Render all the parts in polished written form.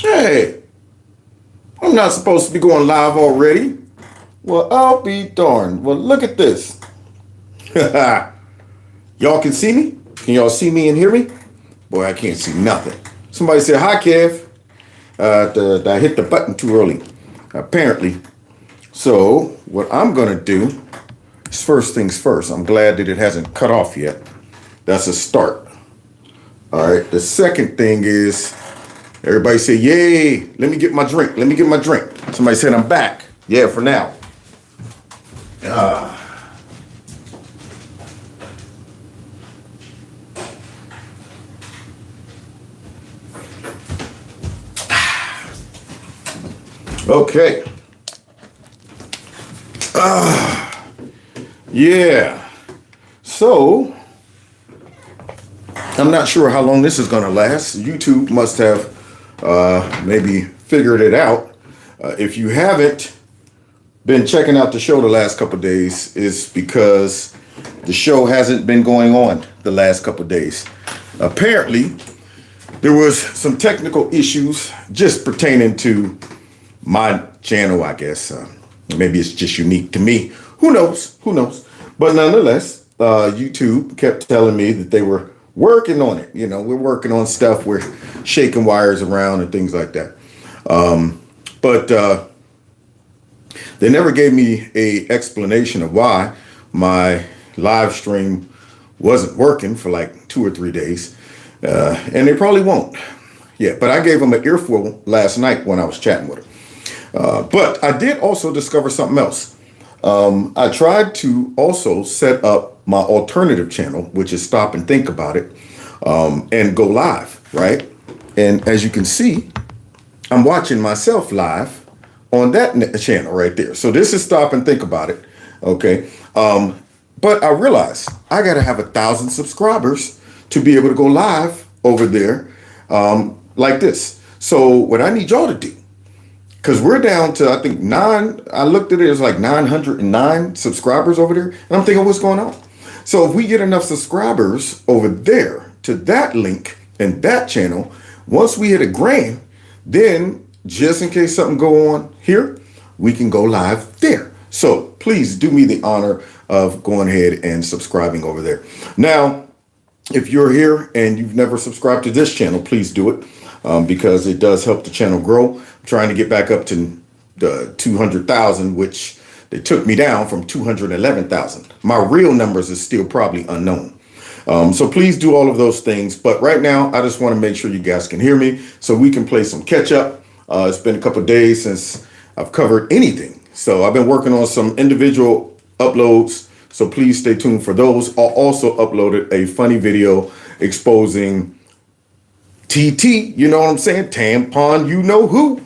Hey, I'm not supposed to be going live already. Well, I'll be darned. Well, look at this. Y'all can see me? Can y'all see me and hear me? Boy, I can't see nothing. Somebody said, hi, Kev. I hit the button too early, apparently. So, what I'm going to do is first things first. I'm glad that it hasn't cut off yet. That's a start. All right. The second thing is everybody say, yay, let me get my drink. Let me get my drink. Somebody said I'm back. Yeah, for now. Okay. Yeah. So, I'm not sure how long this is going to last. YouTube must have maybe figured it out. If you haven't been checking out the show the last couple of days, it's because the show hasn't been going on the last couple of days. Apparently, there was some technical issues just pertaining to my channel, I guess. Maybe it's just unique to me. Who knows? Who knows? But nonetheless, YouTube kept telling me that they were working on it. You know, we're working on stuff. We're shaking wires around and things like that. But they never gave me a explanation of why my live stream wasn't working for like 2 or 3 days. And they probably won't. Yeah, but I gave them an earful last night when I was chatting with her. But I did also discover something else. I tried to also set up my alternative channel, which is Stop and Think About It, and go live, right? And as you can see, I'm watching myself live on that channel right there. So this is Stop and Think About It, okay? But I realized I got to have 1,000 subscribers to be able to go live over there like this. So what I need y'all to do, because we're down to, I think, I looked at it, it was like 909 subscribers over there. And I'm thinking, what's going on? So if we get enough subscribers over there to that link and that channel, once we hit 1,000,000, then just in case something go on here, we can go live there. So please do me the honor of going ahead and subscribing over there. Now, if you're here and you've never subscribed to this channel, please do it because it does help the channel grow. I'm trying to get back up to the 200,000, which they took me down from 211,000. My real numbers is still probably unknown. So please do all of those things. But right now, I just want to make sure you guys can hear me so we can play some catch up. It's been a couple of days since I've covered anything. So I've been working on some individual uploads. So please stay tuned for those. I also uploaded a funny video exposing TT, you know what I'm saying? Tampon, you know who.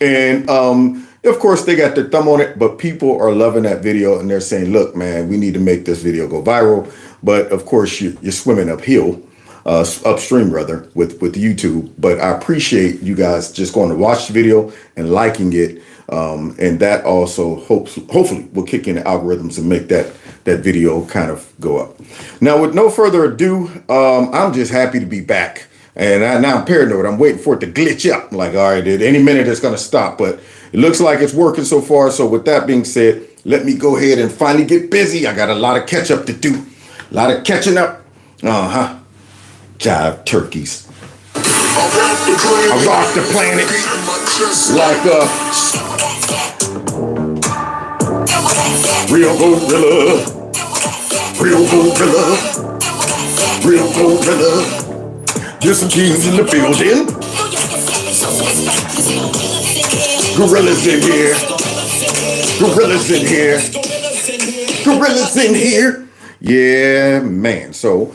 And of course, they got their thumb on it, but people are loving that video and they're saying, look, man, we need to make this video go viral. But of course, you're swimming uphill, upstream rather, with YouTube. But I appreciate you guys just going to watch the video and liking it. And that also hopefully will kick in the algorithms and make that video kind of go up. Now, with no further ado, I'm just happy to be back. And now I'm paranoid. I'm waiting for it to glitch up. I'm like, all right, at any minute it's going to stop. But it looks like it's working so far. So with that being said, let me go ahead and finally get busy. I got a lot of catch up to do. A lot of catching up. Jive turkeys. I rock the planet like a real gorilla. Real gorilla. Real gorilla. Just some keys in the building. Gorillas in here. Gorillas in here. Gorillas in here. Yeah, man. So,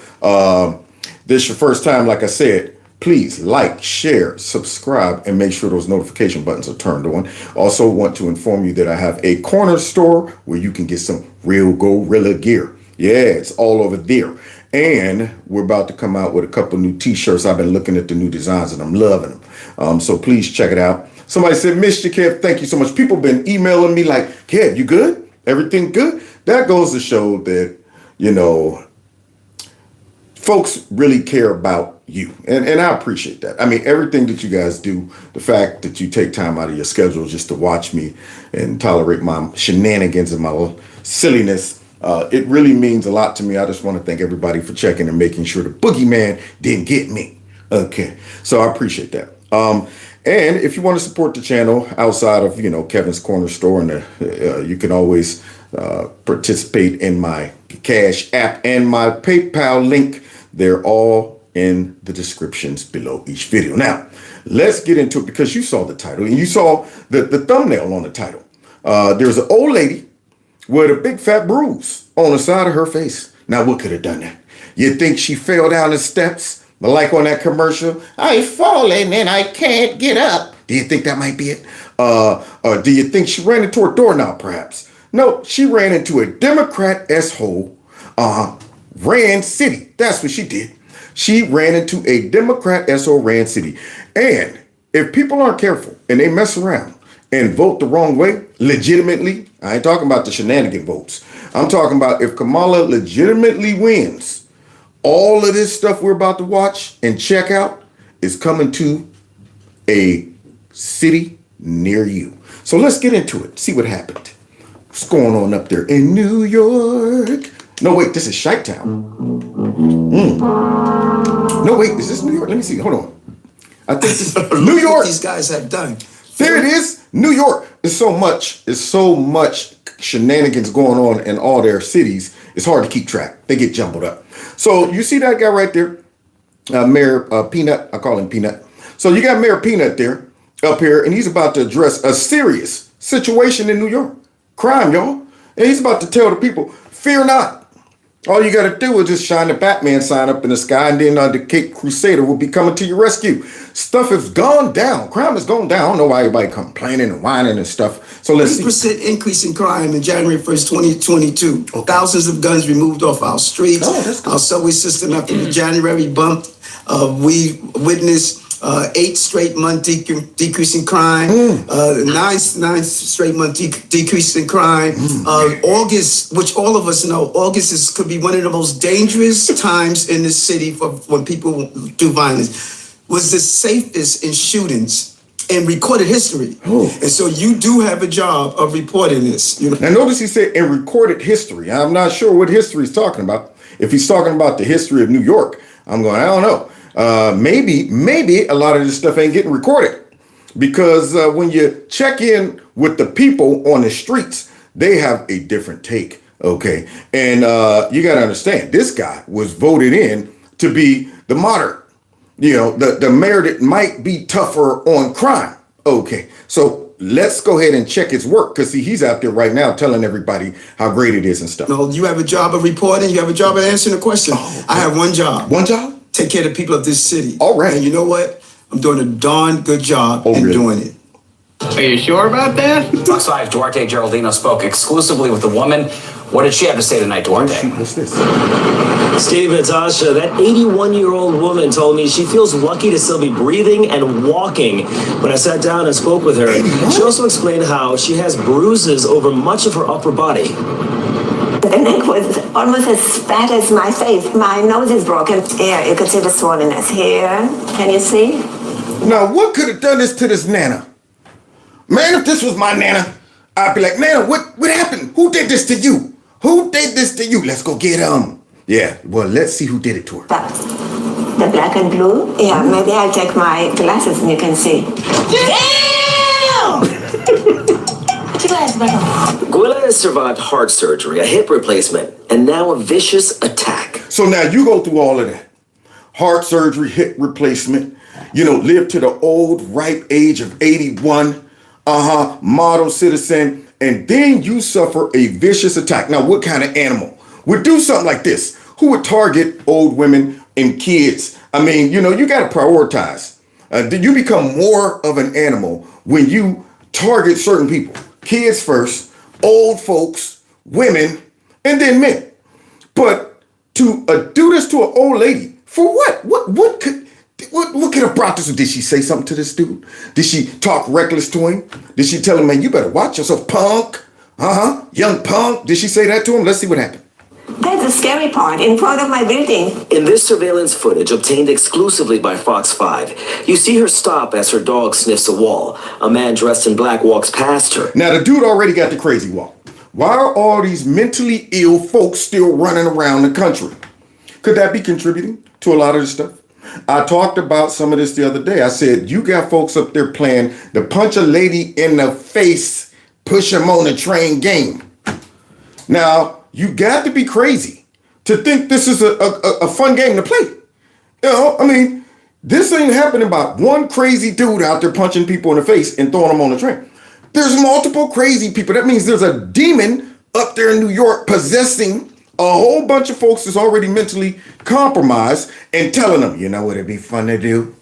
this is your first time, like I said, please like, share, subscribe, and make sure those notification buttons are turned on. Also want to inform you that I have a corner store where you can get some real gorilla gear. Yeah, it's all over there. And we're about to come out with a couple new t-shirts. I've been looking at the new designs and I'm loving them. So please check it out. Somebody said, Mr. Kev, thank you so much. People been emailing me like, Kev, you good? Everything good? That goes to show that, you know, folks really care about, you. And I appreciate that. I mean, everything that you guys do, the fact that you take time out of your schedule just to watch me and tolerate my shenanigans and my silliness, it really means a lot to me. I just want to thank everybody for checking and making sure the boogeyman didn't get me. Okay, so I appreciate that. And if you want to support the channel outside of, Kevin's Corner Store, and you can always participate in my Cash App and my PayPal link. They're all in the descriptions below each video. Now, let's get into it, because you saw the title and you saw the thumbnail on the title. There's an old lady with a big fat bruise on the side of her face. Now, what could have done that? You think she fell down the steps? But like on that commercial, I fallen and I can't get up. Do you think that might be it? Or do you think she ran into a doorknob, perhaps? No, she ran into a Democrat S-hole, Rand City. That's what she did. She ran into a Democrat S-hole, Rand City. And if people aren't careful and they mess around and vote the wrong way, legitimately, I ain't talking about the shenanigan votes. I'm talking about if Kamala legitimately wins, all of this stuff we're about to watch and check out is coming to a city near you. So let's get into it. See what happened. What's going on up there in New York? No, wait, this is Shitetown. No, wait, is this New York? Let me see. Hold on. I think this is New York. What these guys have done. There it is. New York. It's so much shenanigans going on in all their cities. It's hard to keep track. They get jumbled up. So you see that guy right there, Mayor Peanut. I call him Peanut. So you got Mayor Peanut there up here, and he's about to address a serious situation in New York. Crime, y'all. And he's about to tell the people, fear not. All you got to do is just shine the Batman sign up in the sky, and then the Cape Crusader will be coming to your rescue. Stuff has gone down. Crime has gone down. I don't know why everybody complaining and whining and stuff. So let's see. 3% increase in crime in January 1st, 2022. Okay. Thousands of guns removed off our streets. Oh, that's good. Our subway system after the January bump. We witnessed 8 straight month decrease in crime, 9 straight month decrease in crime. August, which all of us know, August could be one of the most dangerous times in the city for when people do violence, was the safest in shootings in recorded history. And so you do have a job of reporting this. Now notice he said in recorded history. I'm not sure what history he's talking about. If he's talking about the history of New York, I'm going, I don't know. Maybe a lot of this stuff ain't getting recorded, because when you check in with the people on the streets, they have a different take. Okay. And you got to understand, this guy was voted in to be the moderate, the mayor that might be tougher on crime. Okay. So let's go ahead and check his work, because he's out there right now telling everybody how great it is and stuff. No, you have a job of reporting. You have a job of answering the question. Oh, I have one job. One job? Take care of the people of this city. All right. And you know what? I'm doing a darn good job doing it. Are you sure about that? Fox 5 Duarte Geraldino spoke exclusively with the woman. What did she have to say tonight, Duarte? What's this? Steve, Natasha, that 81-year-old woman told me she feels lucky to still be breathing and walking. When I sat down and spoke with her, she also explained how she has bruises over much of her upper body. The neck was almost as fat as my face. My nose is broken. Here, you can see the swollenness here. Can you see? Now, what could have done this to this Nana? Man, if this was my Nana, I'd be like, Nana, what happened? Who did this to you? Who did this to you? Let's go get Yeah, well, let's see who did it to her. The black and blue? Yeah, maybe I'll take my glasses and you can see. Damn! Gwilla has survived heart surgery, a hip replacement, and now a vicious attack. So now you go through all of that. Heart surgery, hip replacement, live to the old, ripe age of 81, model citizen, and then you suffer a vicious attack. Now, what kind of animal would do something like this? Who would target old women and kids? I mean, you got to prioritize. You become more of an animal when you target certain people. Kids first, old folks, women, and then men. But to do this to an old lady, for what? What could have brought this? Did she say something to this dude? Did she talk reckless to him? Did she tell him, man, you better watch yourself, punk? Young punk. Did she say that to him? Let's see what happened. There's a the scary part, in front of my building. In this surveillance footage obtained exclusively by Fox 5, you see her stop as her dog sniffs a wall. A man dressed in black walks past her. Now, the dude already got the crazy walk. Why are all these mentally ill folks still running around the country? Could that be contributing to a lot of this stuff? I talked about some of this the other day. I said, you got folks up there playing the punch a lady in the face, push them on the train game. Now, you got to be crazy to think this is a fun game to play. You know, I mean, this ain't happening by one crazy dude out there punching people in the face and throwing them on the train. There's multiple crazy people. That means there's a demon up there in New York possessing a whole bunch of folks that's already mentally compromised and telling them, you know what it'd be fun to do?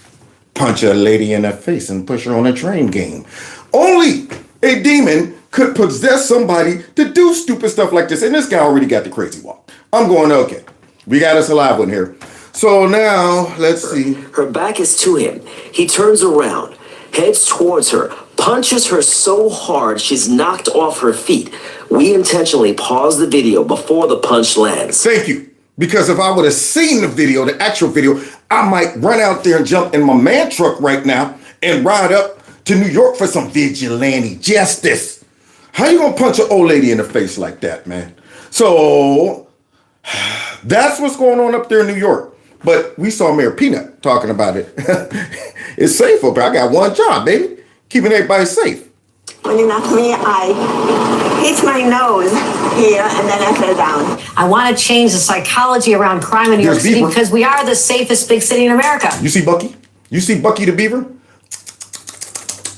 Punch a lady in the face and push her on a train game. Only a demon could possess somebody to do stupid stuff like this. And this guy already got the crazy walk. I'm going, okay, we got us a live one here. So now, let's see. Her back is to him. He turns around, heads towards her, punches her so hard she's knocked off her feet. We intentionally pause the video before the punch lands. Thank you. Because if I would have seen the video, the actual video, I might run out there and jump in my man truck right now and ride up to New York for some vigilante justice. How you gonna punch an old lady in the face like that, man? So that's what's going on up there in New York. But we saw Mayor Peanut talking about it. It's safe up there. I got one job, baby. Keeping everybody safe. When you knocked me, I hit my nose here and then I fell down. I want to change the psychology around crime in New York City because we are the safest big city in America. You see Bucky? You see Bucky the Beaver?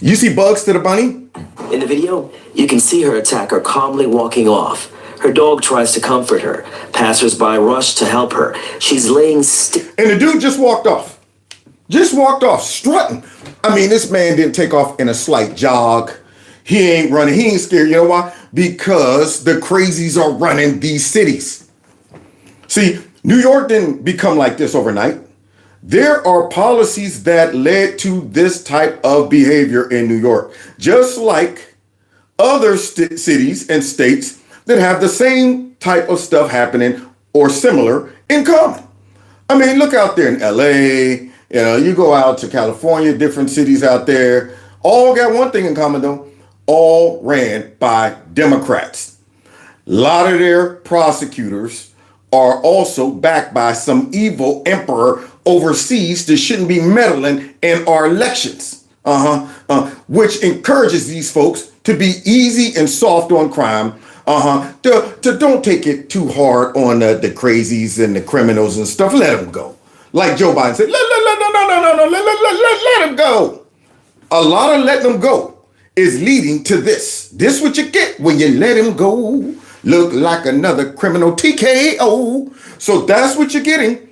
You see Bugs to the Bunny? In the video, you can see her attacker calmly walking off. Her dog tries to comfort her. Passers-by rush to help her. She's laying still. And the dude just walked off. Just walked off, strutting. I mean, this man didn't take off in a slight jog. He ain't running. He ain't scared. You know why? Because the crazies are running these cities. See, New York didn't become like this overnight. There are policies that led to this type of behavior in New York, just like other cities and states that have the same type of stuff happening or similar in common. I mean, look out there in LA, you go out to California, different cities out there, all got one thing in common though, all ran by Democrats. A lot of their prosecutors are also backed by some evil emperor overseas that shouldn't be meddling in our elections, which encourages these folks to be easy and soft on crime, to don't take it too hard on the crazies and the criminals and stuff. Let them go. Like Joe Biden said, let them go. A lot of letting them go is leading to this. This what you get when you let him go. Look like another criminal TKO. So that's what you're getting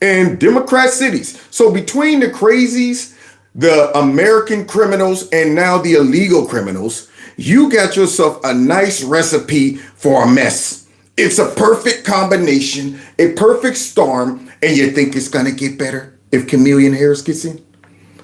in Democrat cities. So between the crazies, the American criminals, and now the illegal criminals, you got yourself a nice recipe for a mess. It's a perfect combination, a perfect storm, and you think it's gonna get better if Chameleon Harris gets in?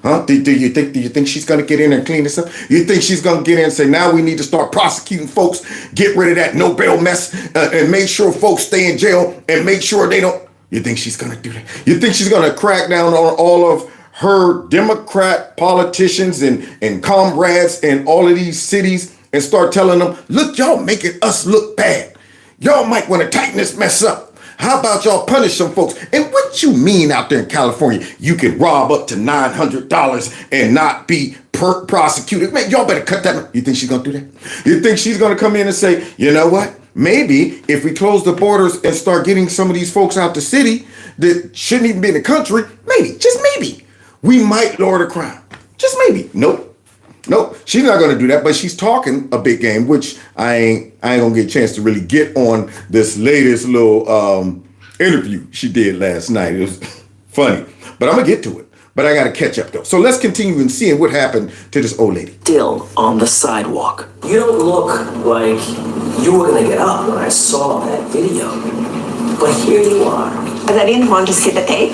Huh? Do you think she's gonna get in and clean this up? You think she's gonna get in and say, now we need to start prosecuting folks, get rid of that no bail mess, and make sure folks stay in jail, and make sure they don't? You think she's gonna do that? You think she's gonna crack down on all of her Democrat politicians and comrades in all of these cities and start telling them, look, y'all making us look bad. Y'all might want to tighten this mess up. How about y'all punish some folks? And what you mean out there in California, you can rob up to $900 and not be prosecuted? Man, y'all better cut that. You think she's going to do that? You think she's going to come in and say, you know what? Maybe if we close the borders and start getting some of these folks out the city that shouldn't even be in the country, maybe, just maybe, we might lower the crime. Just maybe. Nope, she's not going to do that, but she's talking a big game, which I ain't going to get a chance to really get on this latest little interview she did last night. It was funny, but I'm going to get to it. But I got to catch up, though. So let's continue and seeing what happened to this old lady. Still on the sidewalk. You don't look like you were going to get up when I saw that video. But here you are. But I didn't want to see the tape.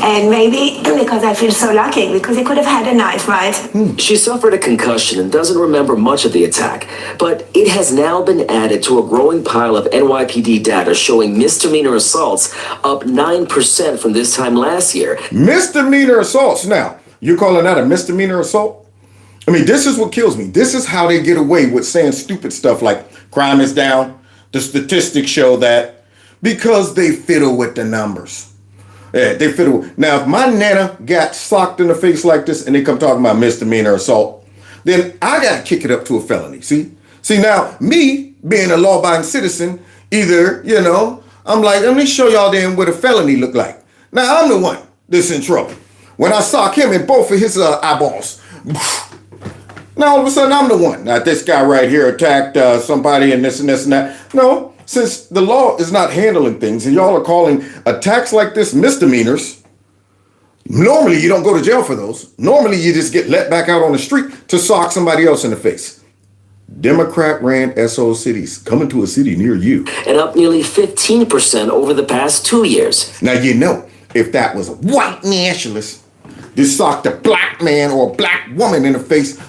And maybe because I feel so lucky, because he could have had a knife, right? She suffered a concussion and doesn't remember much of the attack, but it has now been added to a growing pile of NYPD data showing misdemeanor assaults up 9% from this time last year. Misdemeanor assaults. Now, you're calling that a misdemeanor assault? I mean, this is what kills me. This is how they get away with saying stupid stuff like crime is down. The statistics show that because they fiddle with the numbers. Yeah, they fiddle. Now, if my nana got socked in the face like this and they come talking about misdemeanor assault, then I got to kick it up to a felony. See, now me being a law-abiding citizen, either, I'm like, let me show y'all then what a felony look like. Now, I'm the one that's in trouble. When I sock him in both of his eyeballs, now all of a sudden I'm the one. Now, this guy right here attacked somebody and this and this and that. No. Since the law is not handling things and y'all are calling attacks like this misdemeanors, normally you don't go to jail for those. Normally you just get let back out on the street to sock somebody else in the face. Democrat-ran SO cities coming to a city near you. And up nearly 15% over the past 2 years. Now, if that was a white nationalist, this socked a black man or a black woman in the face,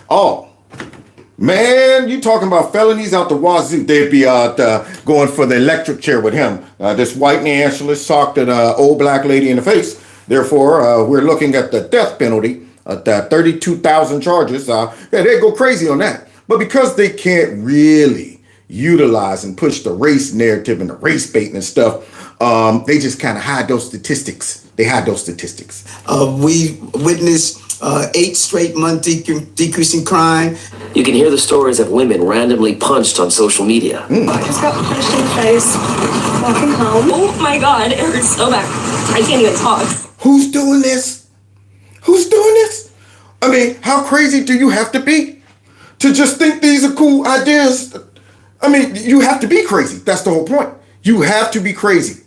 man, you talking about felonies out the wazoo. They'd be out going for the electric chair with him. This white nationalist socked an old black lady in the face. Therefore, we're looking at the death penalty, 32,000 charges. They go crazy on that. But because they can't really utilize and push the race narrative and the race baiting and stuff, they just kind of hide those statistics. They hide those statistics. We witnessed 8 straight month decrease in crime. You can hear the stories of women randomly punched on social media. I just got punched in the face walking home. Oh my God, it hurts so bad. I can't even talk. Who's doing this? Who's doing this? I mean, how crazy do you have to be to just think these are cool ideas? I mean, you have to be crazy. That's the whole point. You have to be crazy.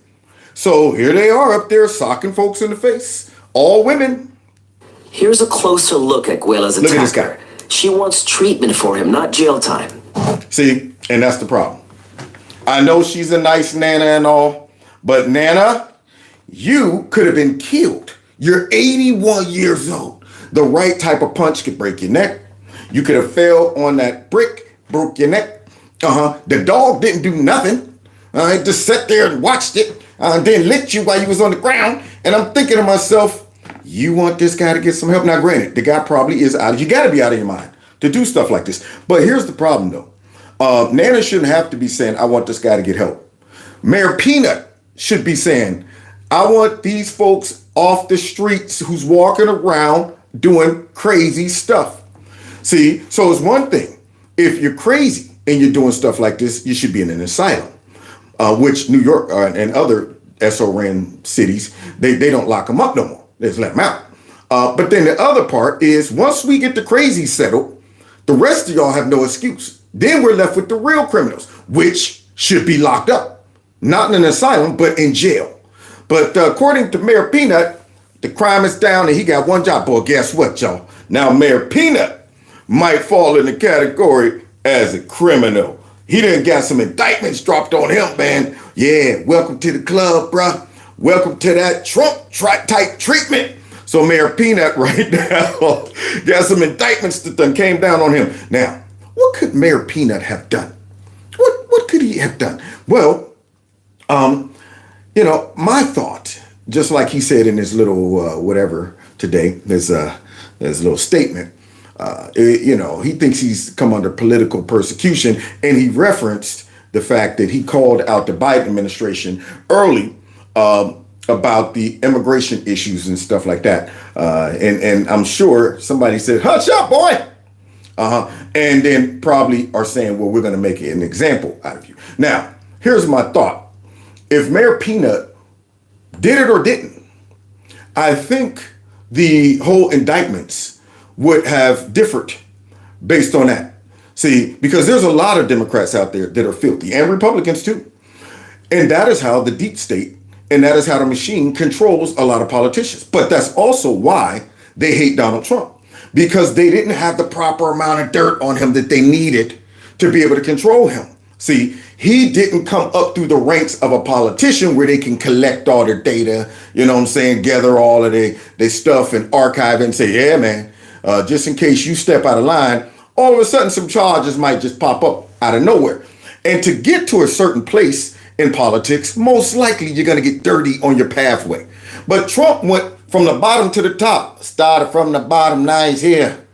So here they are up there socking folks in the face. All women. Here's a closer look at Guela's attacker. Look at this guy. She wants treatment for him, not jail time. See, and that's the problem. I know she's a nice Nana and all, but Nana, you could have been killed. You're 81 years old. The right type of punch could break your neck. You could have fell on that brick, broke your neck. The dog didn't do nothing. Just sat there and watched it, then licked you while you was on the ground. And I'm thinking to myself, you want this guy to get some help? Now, granted, the guy probably is out. You got to be out of your mind to do stuff like this. But here's the problem, though. Nana shouldn't have to be saying, I want this guy to get help. Mayor Peanut should be saying, I want these folks off the streets who's walking around doing crazy stuff. See, so it's one thing. If you're crazy and you're doing stuff like this, you should be in an asylum, which New York and other SO-ran cities, they don't lock them up no more. They just let them out. But then the other part is once we get the crazy settled, the rest of y'all have no excuse. Then we're left with the real criminals, which should be locked up. Not in an asylum, but in jail. But according to Mayor Peanut, the crime is down and he got one job. Boy, guess what, y'all? Now Mayor Peanut might fall in the category as a criminal. He done got some indictments dropped on him, man. Yeah, welcome to the club, bruh. Welcome to that Trump type treatment. So Mayor Peanut right now got some indictments that done came down on him. Now, what could Mayor Peanut have done? What could he have done? Well, my thought, just like he said in his little whatever today, there's a little statement. He thinks he's come under political persecution, and he referenced the fact that he called out the Biden administration early about the immigration issues and stuff like that. And I'm sure somebody said, hush up, boy. And then probably are saying, well, we're going to make an example out of you. Now, here's my thought. If Mayor Peanut did it or didn't, I think the whole indictments would have differed based on that. See, because there's a lot of Democrats out there that are filthy, and Republicans too. And that is how the deep state and that is how the machine controls a lot of politicians. But that's also why they hate Donald Trump, because they didn't have the proper amount of dirt on him that they needed to be able to control him. See, he didn't come up through the ranks of a politician where they can collect all their data, you know what I'm saying, gather all of their stuff and archive it and say, yeah, man, just in case you step out of line, all of a sudden some charges might just pop up out of nowhere. And to get to a certain place in politics, most likely you're going to get dirty on your pathway. But Trump went from the bottom to the top, started from the bottom, now he's here.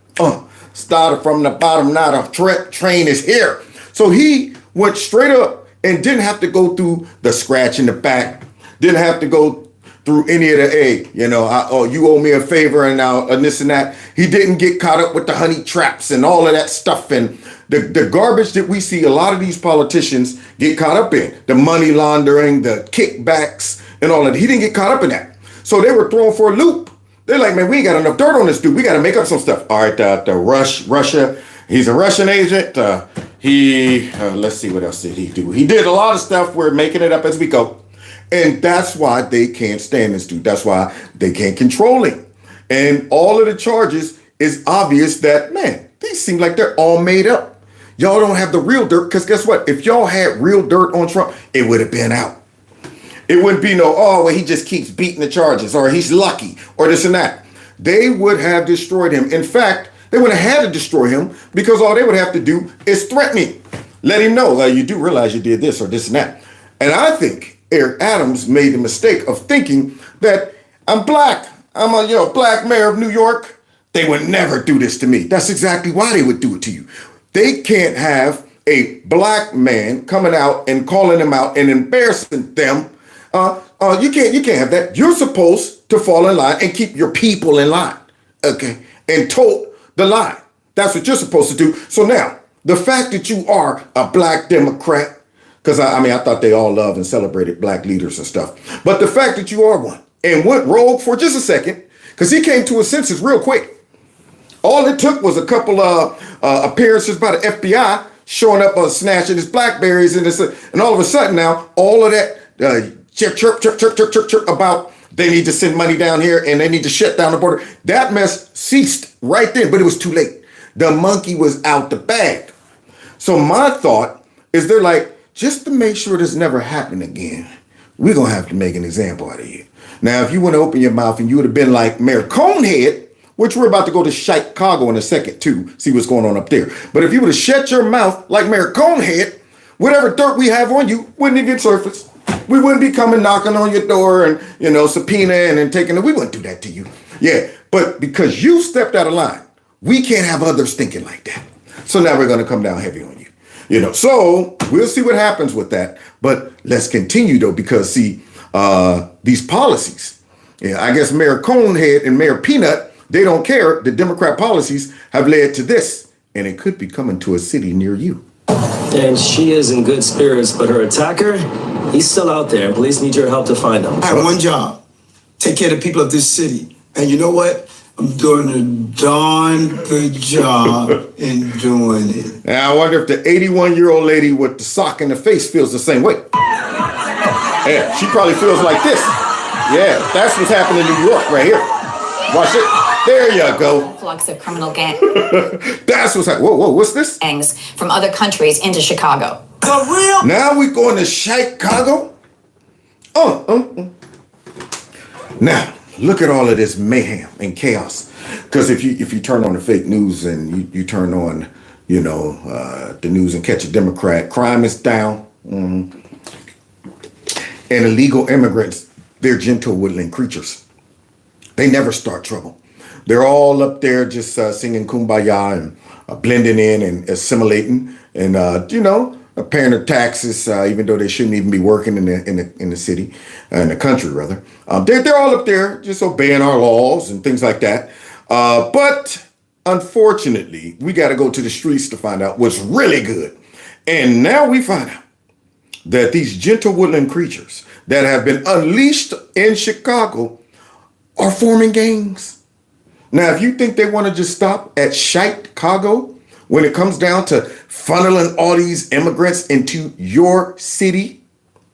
Started from the bottom, now the train is here. So he went straight up and didn't have to go through the scratch in the back, didn't have to go through any of the, you owe me a favor and now and this and that. He didn't get caught up with the honey traps and all of that stuff and the garbage that we see a lot of these politicians get caught up in, the money laundering, the kickbacks and all that. He didn't get caught up in that. So they were thrown for a loop. They're like, man, we ain't got enough dirt on this dude. We got to make up some stuff. All right, Russia. He's a Russian agent. Let's see, what else did he do? He did a lot of stuff. We're making it up as we go. And that's why they can't stand this dude. That's why they can't control him. And all of the charges is obvious that, man, these seem like they're all made up. Y'all don't have the real dirt, because guess what? If y'all had real dirt on Trump, it would have been out. It wouldn't be he just keeps beating the charges, or he's lucky, or this and that. They would have destroyed him. In fact, they would have had to destroy him because all they would have to do is threaten him. Let him know, you do realize you did this or this and that. And I think Eric Adams made the mistake of thinking that I'm black. I'm a black mayor of New York. They would never do this to me. That's exactly why they would do it to you. They can't have a black man coming out and calling them out and embarrassing them. You can't have that. You're supposed to fall in line and keep your people in line, okay? And tote the line. That's what you're supposed to do. So now, the fact that you are a black Democrat, because I thought they all loved and celebrated black leaders and stuff, but the fact that you are one and went rogue for just a second, because he came to his senses real quick. All it took was a couple of appearances by the FBI showing up snatching his Blackberries and all of a sudden now, all of that chirp about they need to send money down here and they need to shut down the border. That mess ceased right then, but it was too late. The monkey was out the bag. So my thought is they're like, just to make sure this never happened again, we're going to have to make an example out of you. Now, if you want to open your mouth and you would have been like Mayor Conehead, which we're about to go to Chicago in a second too, see what's going on up there. But if you would have shut your mouth like Mayor Conehead, whatever dirt we have on you wouldn't even surface. We wouldn't be coming knocking on your door and, subpoena and taking it. We wouldn't do that to you. Yeah, but because you stepped out of line, we can't have others thinking like that. So now we're going to come down heavy on you. So we'll see what happens with that. But let's continue, though, because, see, these policies, I guess Mayor Conehead and Mayor Peanut, they don't care. The Democrat policies have led to this, and it could be coming to a city near you. And she is in good spirits, but her attacker, he's still out there. Police need your help to find him. I have one job: take care of the people of this city. And you know what? I'm doing a darn good job in doing it. Now, I wonder if the 81-year-old lady with the sock in the face feels the same way. Yeah, she probably feels like this. Yeah, that's what's happening in New York right here. Watch it. There you go. Influx of criminal gangs That's what's happening. Whoa, what's this? from other countries into Chicago. Now we going to Chicago? Now, look at all of this mayhem and chaos. Because if you turn on the fake news and you turn on, the news and catch a Democrat, crime is down. And illegal immigrants, they're gentle woodland creatures. They never start trouble. They're all up there just singing Kumbaya and blending in and assimilating and, paying their taxes, even though they shouldn't even be working in the city, in the country rather. They're all up there just obeying our laws and things like that. But unfortunately, we got to go to the streets to find out what's really good. And now we find out that these gentle woodland creatures that have been unleashed in Chicago are forming gangs. Now, if you think they want to just stop at Chicago when it comes down to funneling all these immigrants into your city,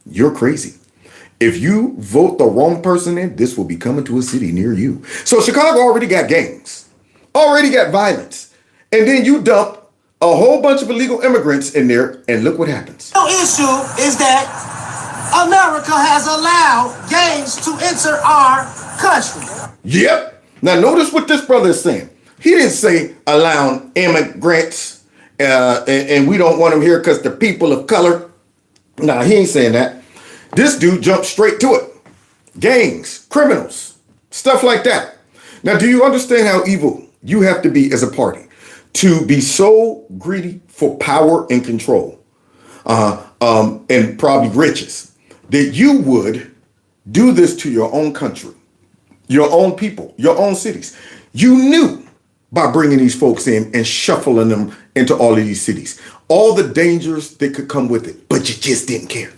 you're crazy. If you vote the wrong person in, this will be coming to a city near you. So Chicago already got gangs, already got violence. And then you dump a whole bunch of illegal immigrants in there, and look what happens. The issue is that America has allowed gangs to enter our country. Yep. Now notice what this brother is saying. He didn't say allowing immigrants and we don't want them here because the people of color. Nah, he ain't saying that. This dude jumped straight to it. Gangs, criminals, stuff like that. Now, do you understand how evil you have to be as a party to be so greedy for power and control and probably riches that you would do this to your own country, your own people, your own cities? You knew by bringing these folks in and shuffling them into all of these cities, all the dangers that could come with it, but you just didn't care.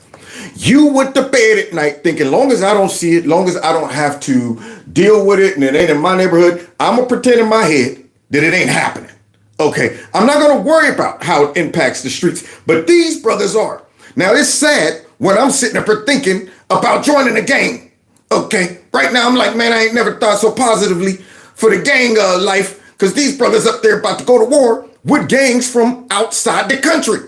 You went to bed at night thinking, long as I don't see it, long as I don't have to deal with it and it ain't in my neighborhood, I'm going to pretend in my head that it ain't happening. Okay, I'm not going to worry about how it impacts the streets, but these brothers are. Now, it's sad when I'm sitting up here thinking about joining a gang. Okay, right now I'm like, man, I ain't never thought so positively for the gang life, because these brothers up there about to go to war with gangs from outside the country.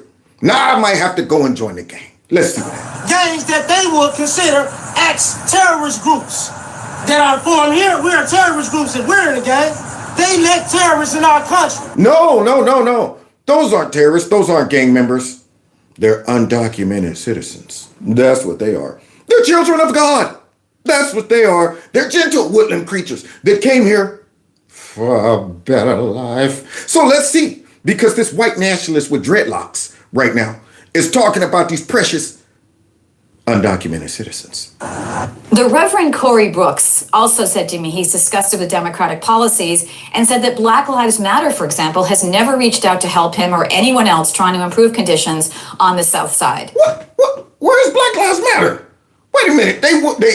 Now I might have to go and join the gang. Let's see what happens. Gangs that they would consider ex-terrorist groups that are formed here. We're terrorist groups and we're in the gang. They let terrorists in our country. No. Those aren't terrorists. Those aren't gang members. They're undocumented citizens. That's what they are. They're children of God. That's what they are. They're gentle woodland creatures that came here for a better life. So let's see, because this white nationalist with dreadlocks right now is talking about these precious undocumented citizens. The Reverend Corey Brooks also said to me he's disgusted with Democratic policies and said that Black Lives Matter, for example, has never reached out to help him or anyone else trying to improve conditions on the South Side. What? Where's Black Lives Matter? Wait a minute.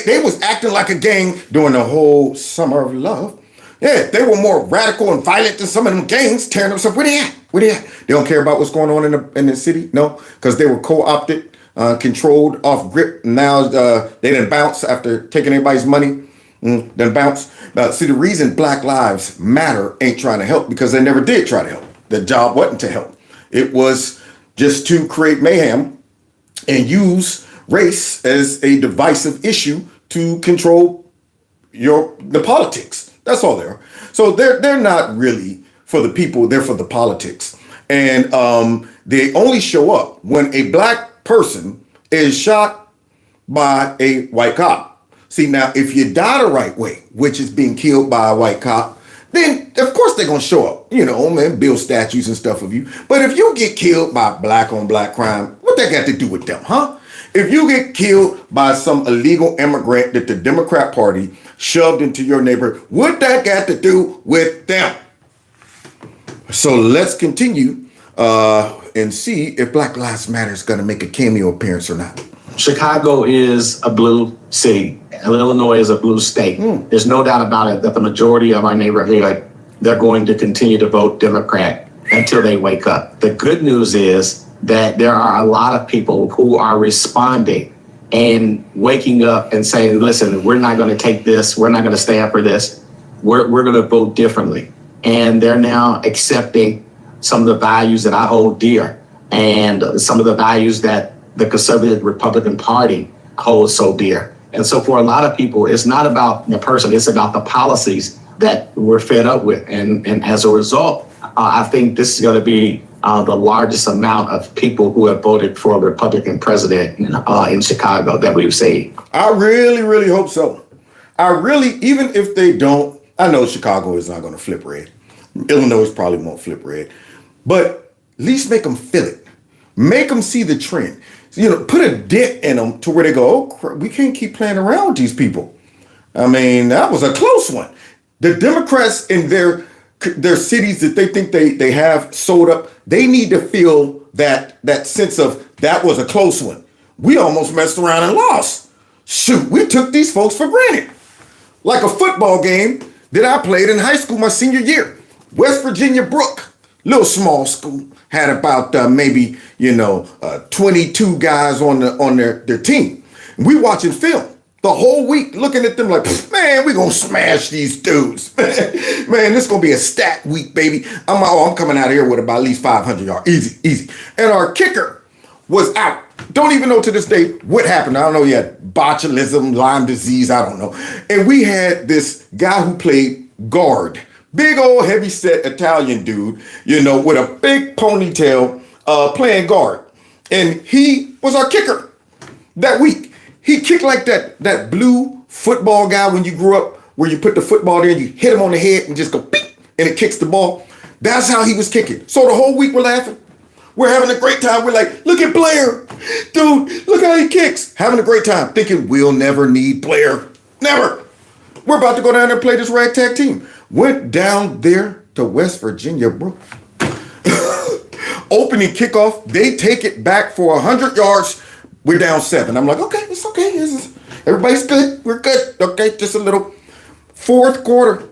They was acting like a gang during the whole Summer of Love. Yeah, they were more radical and violent than some of them gangs tearing themselves. Where they at? They don't care about what's going on in the city? No, because they were co-opted, controlled, off grip. Now they didn't bounce after taking everybody's money. Then bounce. See, the reason Black Lives Matter ain't trying to help because they never did try to help. The job wasn't to help. It was just to create mayhem and use race as a divisive issue to control the politics. That's all they are. So they're not really for the people. They're for the politics. And they only show up when a black person is shot by a white cop. See, now, if you die the right way, which is being killed by a white cop, then of course they're going to show up, build statues and stuff of you. But if you get killed by black on black crime, what that got to do with them, huh? If you get killed by some illegal immigrant that the Democrat Party shoved into your neighborhood, what that got to do with them? So let's continue and see if Black Lives Matter is going to make a cameo appearance or not. Chicago is a blue city. Illinois is a blue state. There's no doubt about it that the majority of our neighborhood, they're going to continue to vote Democrat until they wake up. The good news is that there are a lot of people who are responding and waking up and saying, listen, we're not going to take this. We're not going to stand for this. We're going to vote differently. And they're now accepting some of the values that I hold dear and some of the values that the conservative Republican Party holds so dear. And so for a lot of people, it's not about the person, it's about the policies that we're fed up with. And as a result, I think this is going to be the largest amount of people who have voted for a Republican president in Chicago that we've seen. I really, really hope so. Even if they don't, I know Chicago is not going to flip red. Illinois probably won't flip red. But at least make them feel it. Make them see the trend. Put a dent in them to where they go, oh, we can't keep playing around with these people. I mean, that was a close one. The Democrats in their cities that they think they have sold up, they need to feel that sense of that was a close one. We almost messed around and lost. Shoot, we took these folks for granted. Like a football game that I played in high school my senior year. West Virginia Brook, little small school, had about maybe 22 guys on their team. We watching film. the whole week looking at them like, man, we gonna smash these dudes. Man, this gonna be a stat week, baby. I'm coming out of here with about at least 500 yards. Easy, easy. And our kicker was out. Don't even know to this day what happened. I don't know. He had botulism, Lyme disease. I don't know. And we had this guy who played guard. Big old heavy set Italian dude, you know, with a big ponytail playing guard. And he was our kicker that week. He kicked like that blue football guy when you grew up, where you put the football there and you hit him on the head and just go beep, and it kicks the ball. That's how he was kicking. So the whole week we're laughing. We're having a great time. We're like, look at Blair. Dude, look how he kicks. Having a great time. Thinking we'll never need Blair. Never. We're about to go down there and play this ragtag team. Went down there to West Virginia, bro. Opening kickoff. They take it back for 100 yards. We're down 7. I'm like, okay, it's okay. Everybody's good. We're good. Okay, just a little. Fourth quarter.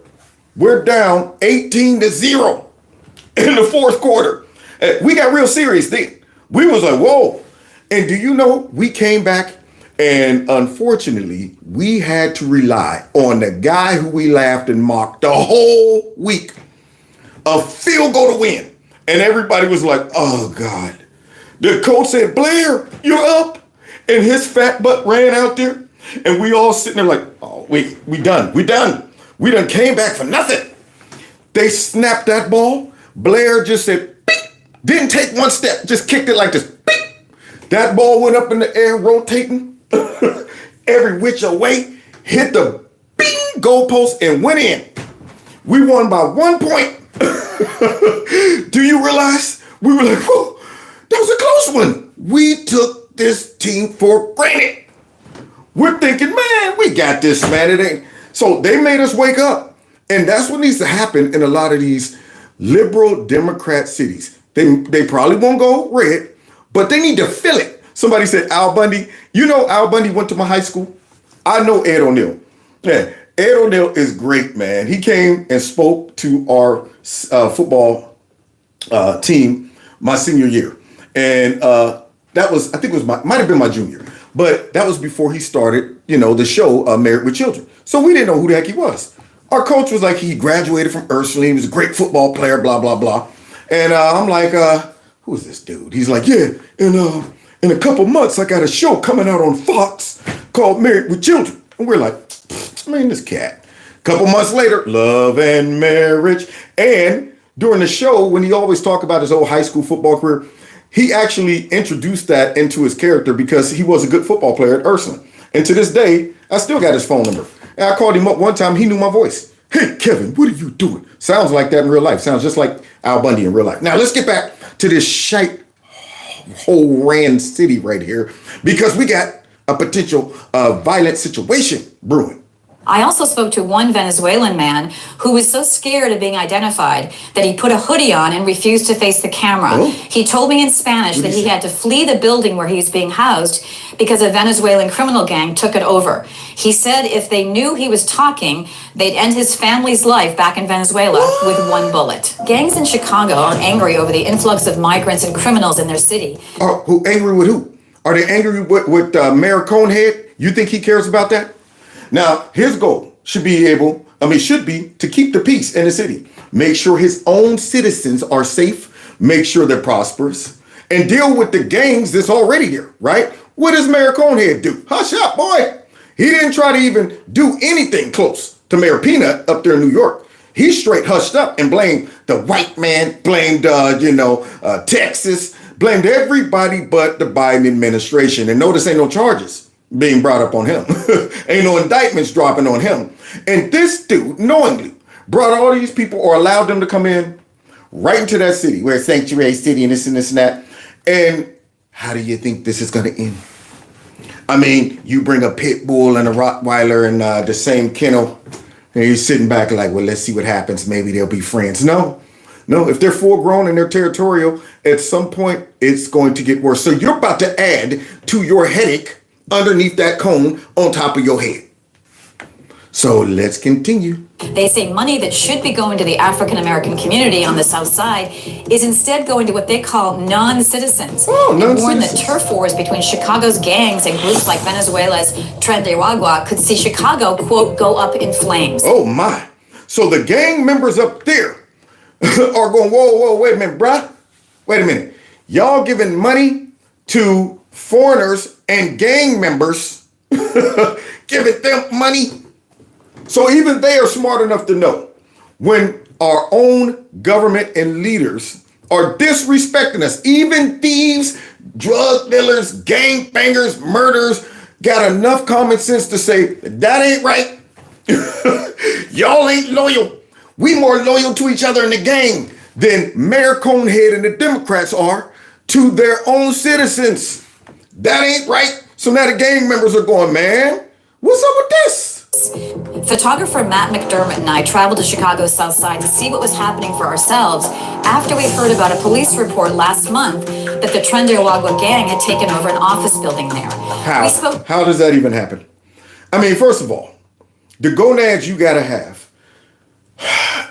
We're down 18-0 in the fourth quarter. We got real serious then. We was like, whoa. And do you know, we came back and unfortunately, we had to rely on the guy who we laughed and mocked the whole week. A field goal to win. And everybody was like, oh God. The coach said, Blair, you're up. And his fat butt ran out there. And we all sitting there like, oh, we done. We done. We done came back for nothing. They snapped that ball. Blair just said, beep. Didn't take one step. Just kicked it like this. Beep. That ball went up in the air, rotating every which way, hit the bing goalpost and went in. We won by 1 point. Do you realize? We were like, whoa, that was a close one. We took this team for granted. We're thinking, man, we got this, man. It ain't. So they made us wake up. And that's what needs to happen in a lot of these liberal Democrat cities. They probably won't go red, but they need to fill it. Somebody said Al Bundy. You know Al Bundy went to my high school? I know Ed O'Neill. Yeah, Ed O'Neill is great, man. He came and spoke to our football team my senior year. And that was, I think it was might have been my junior. But that was before he started, you know, the show Married with Children. So we didn't know who the heck he was. Our coach was like, he graduated from Ursuline. He was a great football player, blah, blah, blah. And I'm like, who's this dude? He's like, yeah, in a couple months, I got a show coming out on Fox called Married with Children. And we're like, man, this cat. Couple months later, Love and Marriage. And during the show, when he always talked about his old high school football career, he actually introduced that into his character because he was a good football player at Ursuline. And to this day, I still got his phone number. And I called him up one time. He knew my voice. Hey, Kevin, what are you doing? Sounds like that in real life. Sounds just like Al Bundy in real life. Now, let's get back to this shite whole Rand city right here because we got a potential violent situation brewing. I also spoke to one Venezuelan man who was so scared of being identified that he put a hoodie on and refused to face the camera. Oh. He told me in Spanish that he had to flee the building where he was being housed because a Venezuelan criminal gang took it over. He said if they knew he was talking, they'd end his family's life back in Venezuela with one bullet. Gangs in Chicago are angry over the influx of migrants and criminals in their city. Who angry with who? Are they angry with Mayor Conehead? You think he cares about that? Now, his goal should be to keep the peace in the city. Make sure his own citizens are safe, make sure they're prosperous, and deal with the gangs that's already here, right? What does Mayor Conehead do? Hush up, boy. He didn't try to even do anything close to Mayor Peanut up there in New York. He straight hushed up and blamed the white man, blamed, Texas, blamed everybody but the Biden administration. And notice ain't no charges being brought up on him. Ain't no indictments dropping on him. And this dude knowingly brought all these people or allowed them to come in right into that city where it's sanctuary city and this and that. And how do you think this is going to end? I mean, you bring a pit bull and a Rottweiler in the same kennel and you're sitting back like, well, let's see what happens. Maybe they'll be friends. No, if they're full grown and they're territorial, at some point it's going to get worse. So you're about to add to your headache underneath that cone on top of your head. So let's continue. They say money that should be going to the African American community on the South Side is instead going to what they call non-citizens. Oh, and warn that non-citizens. turf wars between Chicago's gangs and groups like Venezuela's Tren de Aragua could see Chicago, quote, go up in flames. Oh my. So the gang members up there are going, whoa, wait a minute, bruh. Wait a minute. Y'all giving money to foreigners and gang members, giving them money. So even they are smart enough to know when our own government and leaders are disrespecting us, even thieves, drug dealers, gang bangers, murderers, got enough common sense to say, that ain't right. Y'all ain't loyal. We more loyal to each other in the gang than Mayor Conehead and the Democrats are to their own citizens. That ain't right. So now the gang members are going, man, what's up with this? Photographer Matt McDermott and I traveled to Chicago's South Side to see what was happening for ourselves after we heard about a police report last month that the Tren de Aragua gang had taken over an office building there. How does that even happen? I mean, first of all, the gonads you gotta have.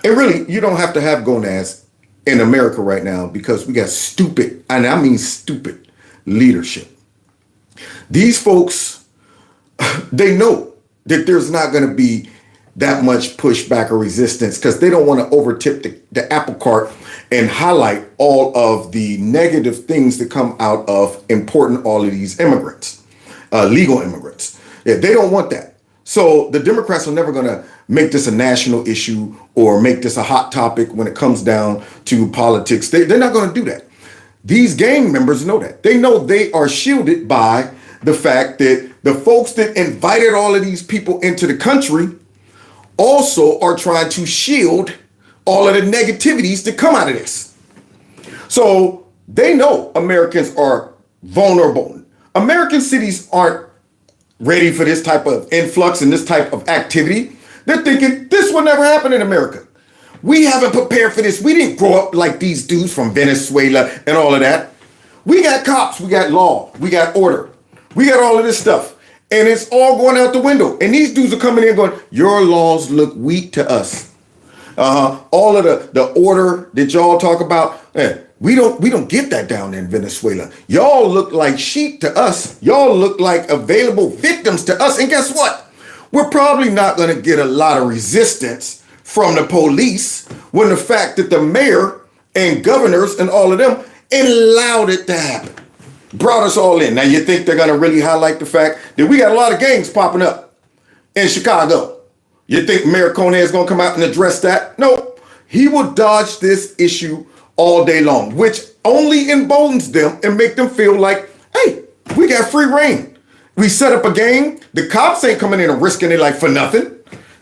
And really, you don't have to have gonads in America right now because we got stupid, and I mean stupid, leadership. These folks, they know that there's not going to be that much pushback or resistance because they don't want to overtip the apple cart and highlight all of the negative things that come out of importing all of these immigrants, legal immigrants. Yeah, they don't want that. So the Democrats are never going to make this a national issue or make this a hot topic when it comes down to politics. They're not going to do that. These gang members know that. They know they are shielded by the fact that the folks that invited all of these people into the country also are trying to shield all of the negativities that come out of this. So they know Americans are vulnerable. American cities aren't ready for this type of influx and this type of activity. They're thinking this will never happen in America. We haven't prepared for this. We didn't grow up like these dudes from Venezuela and all of that. We got cops, we got law, we got order. We got all of this stuff, and it's all going out the window. And these dudes are coming in going, your laws look weak to us. All of the order that y'all talk about, we don't get that down there in Venezuela. Y'all look like sheep to us. Y'all look like available victims to us. And guess what? We're probably not going to get a lot of resistance from the police when the fact that the mayor and governors and all of them allowed it to happen. Brought us all in. Now you think they're going to really highlight the fact that we got a lot of gangs popping up in Chicago? You think Mayor Conehead is going to come out and address that? No, he will dodge this issue all day long, which only emboldens them and make them feel like, hey, we got free reign. We set up a gang. The cops ain't coming in and risking their life for nothing.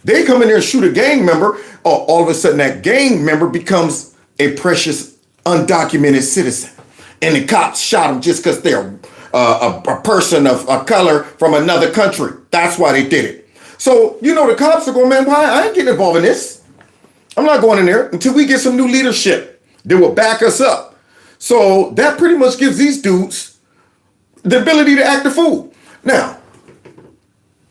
They come in there and shoot a gang member. Oh, all of a sudden that gang member becomes a precious undocumented citizen. And the cops shot him just because they're a person of color from another country. That's why they did it. So, you know, the cops are going, man, why? I ain't getting involved in this. I'm not going in there until we get some new leadership that will back us up. So that pretty much gives these dudes the ability to act a fool. Now,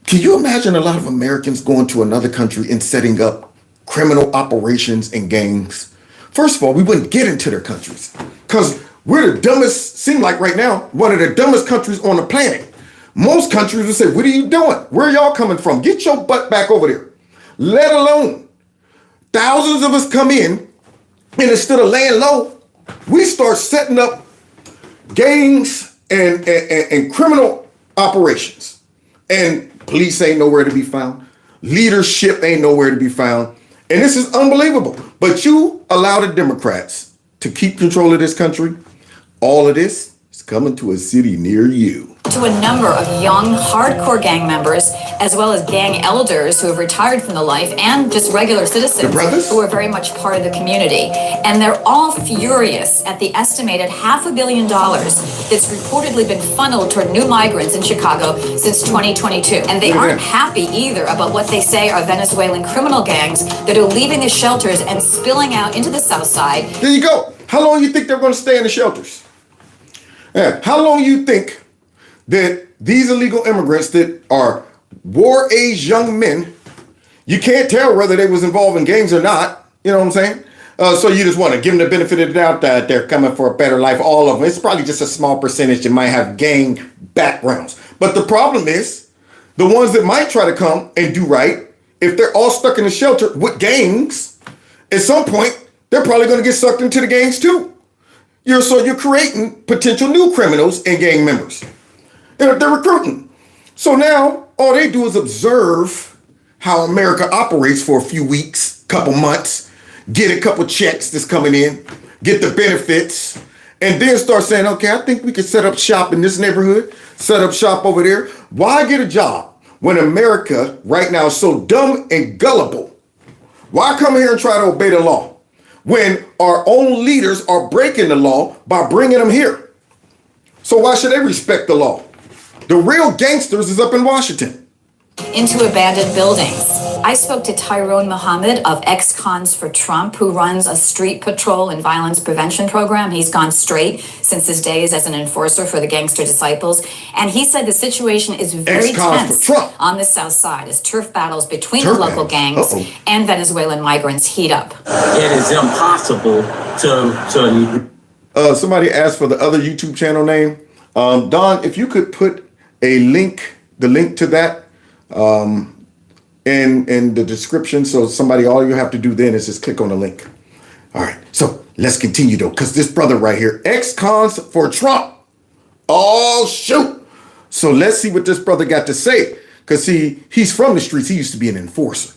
can you imagine a lot of Americans going to another country and setting up criminal operations and gangs? First of all, we wouldn't get into their countries because we're the dumbest, seem like right now, one of the dumbest countries on the planet. Most countries would say, what are you doing? Where are y'all coming from? Get your butt back over there. Let alone thousands of us come in and instead of laying low, we start setting up gangs and criminal operations. And police ain't nowhere to be found. Leadership ain't nowhere to be found. And this is unbelievable. But you allow the Democrats to keep control of this country. All of this is coming to a city near you. To a number of young, hardcore gang members, as well as gang elders who have retired from the life, and just regular citizens who are very much part of the community. And they're all furious at the estimated $500 million that's reportedly been funneled toward new migrants in Chicago since 2022. And they aren't happy either about what they say are Venezuelan criminal gangs that are leaving the shelters and spilling out into the South Side. There you go. How long do you think they're going to stay in the shelters? Yeah. How long do you think that these illegal immigrants that are war-age young men You can't tell whether they was involved in gangs or not. You know what I'm saying? So you just want to give them the benefit of the doubt that they're coming for a better life. All of them. It's probably just a small percentage that might have gang backgrounds. But the problem is, the ones that might try to come and do right, if they're all stuck in the shelter with gangs, at some point, they're probably going to get sucked into the gangs too. You're creating potential new criminals and gang members. They're recruiting. So now all they do is observe how America operates for a few weeks, couple months, get a couple checks that's coming in, get the benefits, and then start saying, okay, I think we could set up shop in this neighborhood, set up shop over there. Why get a job when America right now is so dumb and gullible? Why come here and try to obey the law when our own leaders are breaking the law by bringing them here? So why should they respect the law? The real gangsters is up in Washington. Into abandoned buildings. I spoke to Tyrone Muhammad of Ex-Cons for Trump, who runs a street patrol and violence prevention program. He's gone straight since his days as an enforcer for the Gangster Disciples. And he said the situation is very tense on the South Side as turf battles between the local gangs and Venezuelan migrants heat up. It is impossible to... Somebody asked for the other YouTube channel name. Don, if you could put the link to that in the description, so all you have to do then is just click on the link. All right, so let's continue though, because this brother right here, Ex-Cons for Trump. Oh shoot! So let's see what this brother got to say, because he's from the streets. He used to be an enforcer.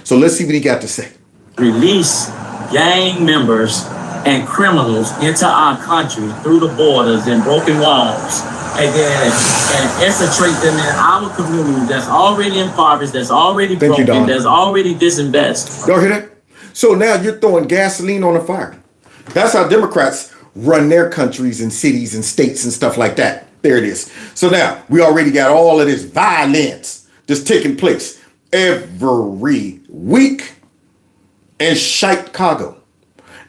So let's see what he got to say. Release gang members and criminals into our country through the borders and broken walls, and infiltrate them in our community that's already impoverished, that's already broken, that's already disinvested. Y'all hear that? So now you're throwing gasoline on the fire. That's how Democrats run their countries and cities and states and stuff like that. There it is. So now we already got all of this violence that's taking place every week in Chicago.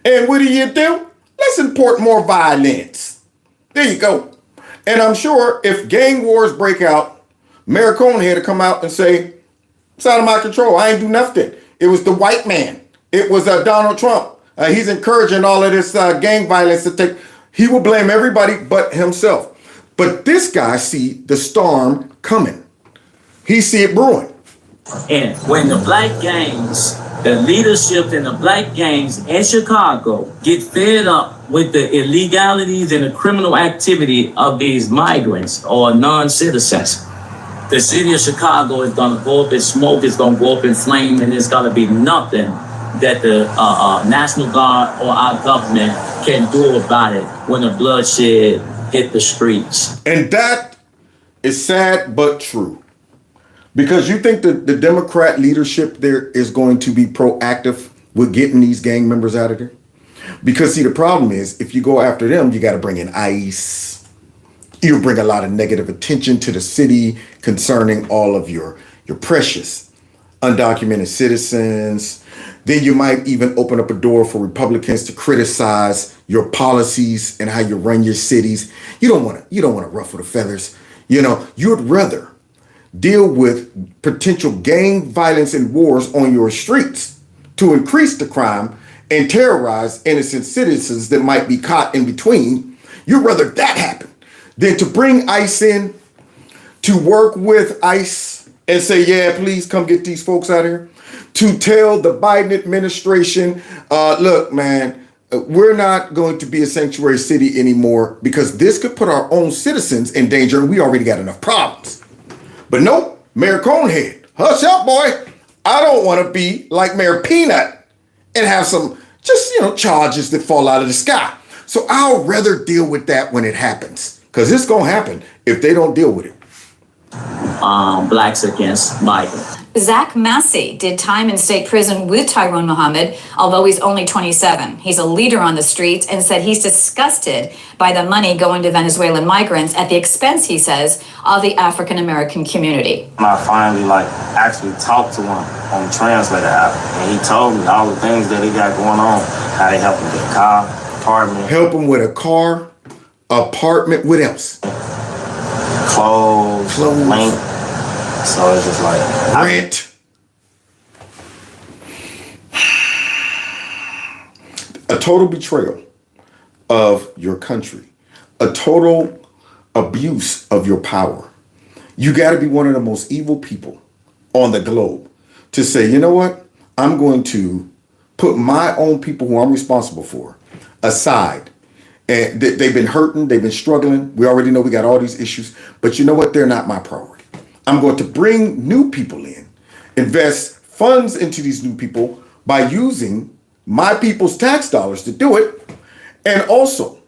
And what do? Let's import more violence. There you go. And I'm sure if gang wars break out, Mayor Cohn had to come out and say, it's out of my control. I ain't do nothing. It was the white man. It was Donald Trump. He's encouraging all of this gang violence to take. He will blame everybody but himself. But this guy see the storm coming. He see it brewing. And when the black gangs, the leadership in the black gangs in Chicago get fed up with the illegalities and the criminal activity of these migrants or non-citizens, the city of Chicago is going to go up in smoke, it's going to go up in flame, and there's going to be nothing that the National Guard or our government can do about it when the bloodshed hit the streets. And that is sad but true. Because you think that the Democrat leadership there is going to be proactive with getting these gang members out of there? Because see, the problem is if you go after them, you got to bring in ICE. You bring a lot of negative attention to the city concerning all of your precious undocumented citizens. Then you might even open up a door for Republicans to criticize your policies and how you run your cities. You don't want to ruffle the feathers. You'd rather deal with potential gang violence and wars on your streets to increase the crime and terrorize innocent citizens that might be caught in between. You'd rather that happen than to bring ICE in, to work with ICE and say, yeah, please come get these folks out of here. To tell the Biden administration, look, man, we're not going to be a sanctuary city anymore because this could put our own citizens in danger and we already got enough problems. But nope, Mayor Conehead, hush up, boy. I don't want to be like Mayor Peanut and have some charges that fall out of the sky. So I'll rather deal with that when it happens, because it's going to happen if they don't deal with it. Blacks against migrants. Zach Massey did time in state prison with Tyrone Muhammad, although he's only 27. He's a leader on the streets and said he's disgusted by the money going to Venezuelan migrants at the expense, he says, of the African-American community. I finally actually talked to him on the translator app, and he told me all the things that he got going on, how they help him with a car, apartment. Help him with a car, apartment, what else? Clothes. Link. So it's just like rent. a total betrayal of your country, a total abuse of your power. You got to be one of the most evil people on the globe to say, you know what? I'm going to put my own people who I'm responsible for aside. And they've been hurting, they've been struggling. We already know we got all these issues, but you know what? They're not my priority. I'm going to bring new people in, invest funds into these new people by using my people's tax dollars to do it, and also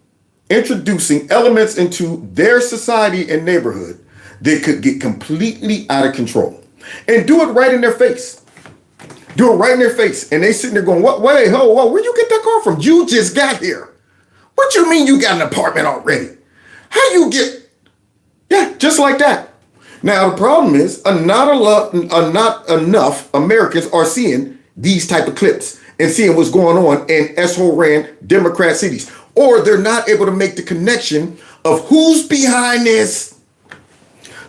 introducing elements into their society and neighborhood that could get completely out of control. And do it right in their face. Do it right in their face. And they sitting there going, what, wait, whoa, where'd you get that car from? You just got here. What you mean you got an apartment already? How you get, yeah, just like that. Now, the problem is not enough Americans are seeing these type of clips and seeing what's going on in S-hole-ran Democrat cities. Or they're not able to make the connection of who's behind this.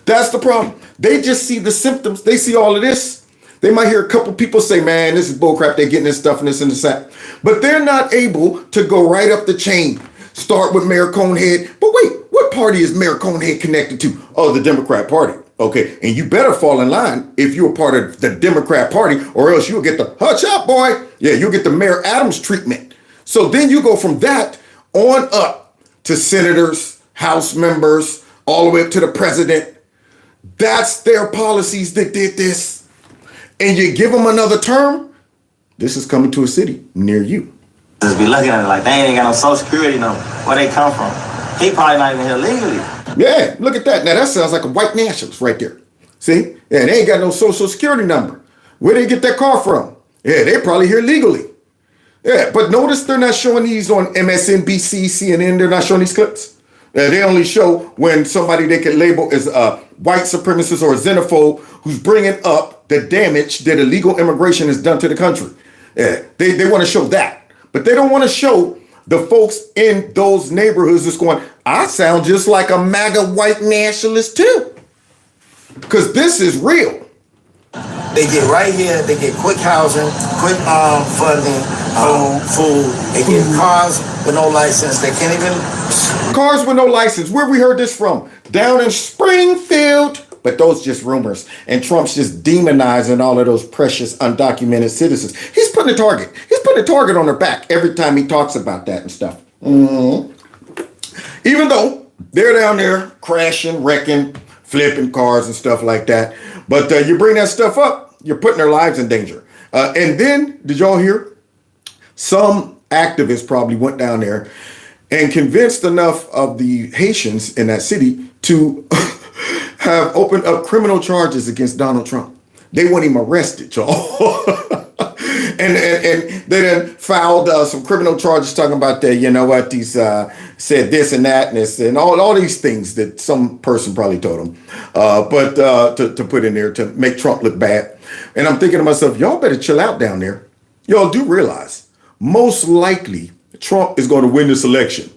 That's the problem. They just see the symptoms. They see all of this. They might hear a couple people say, man, this is bullcrap. They're getting this stuff and this and that. But they're not able to go right up the chain. Start with Mayor Conehead. But wait, what party is Mayor Conehead connected to? Oh, the Democrat Party. Okay, and you better fall in line if you're a part of the Democrat Party, or else you'll get the hutch up, boy. Yeah, you'll get the Mayor Adams treatment. So then you go from that on up to senators, House members, all the way up to the president. That's their policies that did this. And you give them another term, this is coming to a city near you. Just be looking at it like they ain't got no social security number. Where they come from? He probably not even here legally. Yeah, look at that. Now that sounds like a white nationalist right there. See? Yeah, they ain't got no social security number. Where they get that car from? Yeah, they probably here legally. Yeah, but notice they're not showing these on MSNBC, CNN. They're not showing these clips. They only show when somebody they can label as a white supremacist or a xenophobe who's bringing up the damage that illegal immigration has done to the country. Yeah, they want to show that. But they don't want to show the folks in those neighborhoods that's going, I sound just like a MAGA white nationalist too. Because this is real. They get right here, they get quick housing, quick funding, food. They get cars with no license. They can't even... Cars with no license. Where we heard this from? Down in Springfield. But those just rumors. And Trump's just demonizing all of those precious undocumented citizens. He's putting a target. He's putting a target on their back every time he talks about that and stuff. Mm-hmm. Even though they're down there crashing, wrecking, flipping cars and stuff like that. But you bring that stuff up, you're putting their lives in danger. And then, did y'all hear? Some activists probably went down there and convinced enough of the Haitians in that city to have opened up criminal charges against Donald Trump. They want him arrested, y'all. and they then filed some criminal charges talking about that, you know what, these said this and that and this and all these things that some person probably told them. But to put in there to make Trump look bad. And I'm thinking to myself, y'all better chill out down there. Y'all do realize most likely Trump is going to win this election.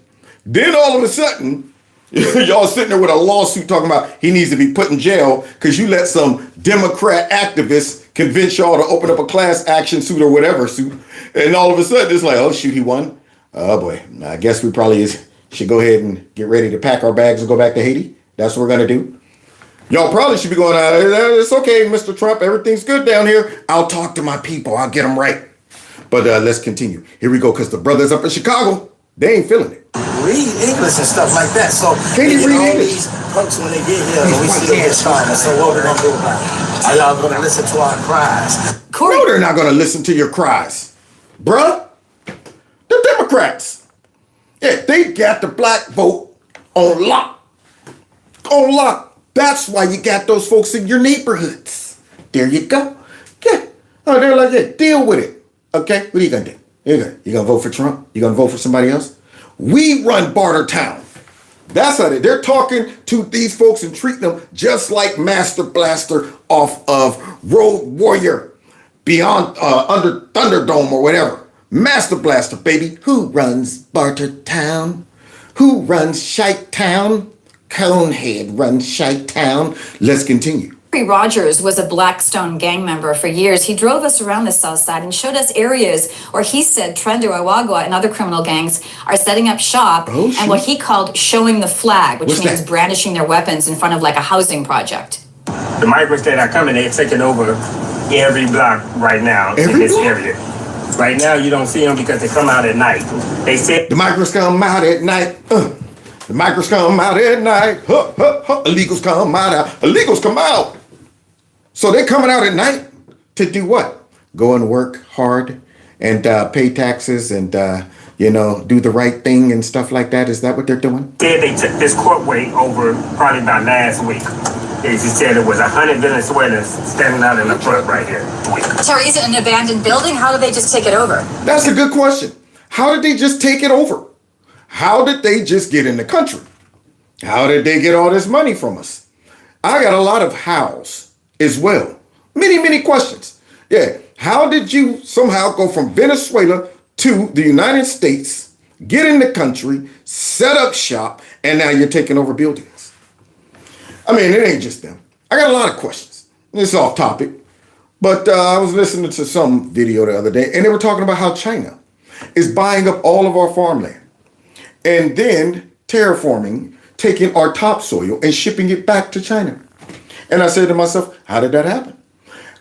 Then all of a sudden, y'all sitting there with a lawsuit talking about he needs to be put in jail because you let some Democrat activists convince y'all to open up a class action suit or whatever suit. And all of a sudden it's like, oh, shoot, he won. Oh, boy. I guess we probably should go ahead and get ready to pack our bags and go back to Haiti. That's what we're going to do. Y'all probably should be going, it's okay, Mr. Trump. Everything's good down here. I'll talk to my people. I'll get them right. But let's continue. Here we go, because the brothers up in Chicago, they ain't feeling it. Read English and stuff like that. So can you read English? These perks when they get here, and we see them starting. So what we're gonna do about it? Are y'all gonna listen to our cries? No, they're not gonna listen to your cries, bruh. The Democrats, yeah, they got the black vote on lock. On lock. That's why you got those folks in your neighborhoods. There you go. Yeah. Oh, they're like, yeah, deal with it. Okay, what are you gonna do? You gonna vote for Trump? You gonna vote for somebody else? We run Barter Town. That's how they're talking to these folks and treating them just like Master Blaster off of Road Warrior beyond under Thunderdome or whatever. Master Blaster, baby. Who runs Barter Town? Who runs Shite Town? Conehead runs Shite Town. Let's continue. Corey Rogers was a Blackstone gang member for years. He drove us around the South Side and showed us areas where he said Trendo Awagwa and other criminal gangs are setting up shop and what he called showing the flag, which means brandishing their weapons in front of like a housing project. The migrants that are coming, they're taking over every block right now in this area. Right now, you don't see them because they come out at night. They said the migrants come out at night. The migrants come out at night. Illegals come out. Illegals come out. So they're coming out at night to do what? Go and work hard and pay taxes and, do the right thing and stuff like that. Is that what they're doing? Said they took this courtway over probably about last week. They just said it was 100 Venezuelans standing out in the front right here. Terry, is it an abandoned building? How did they just take it over? That's a good question. How did they just take it over? How did they just get in the country? How did they get all this money from us? I got a lot of hows as well. Many, many questions. Yeah. How did you somehow go from Venezuela to the United States, get in the country, set up shop, and now you're taking over buildings? I mean, it ain't just them. I got a lot of questions. It's off topic. But I was listening to some video the other day, and they were talking about how China is buying up all of our farmland and then terraforming, taking our topsoil and shipping it back to China. And I said to myself, how did that happen?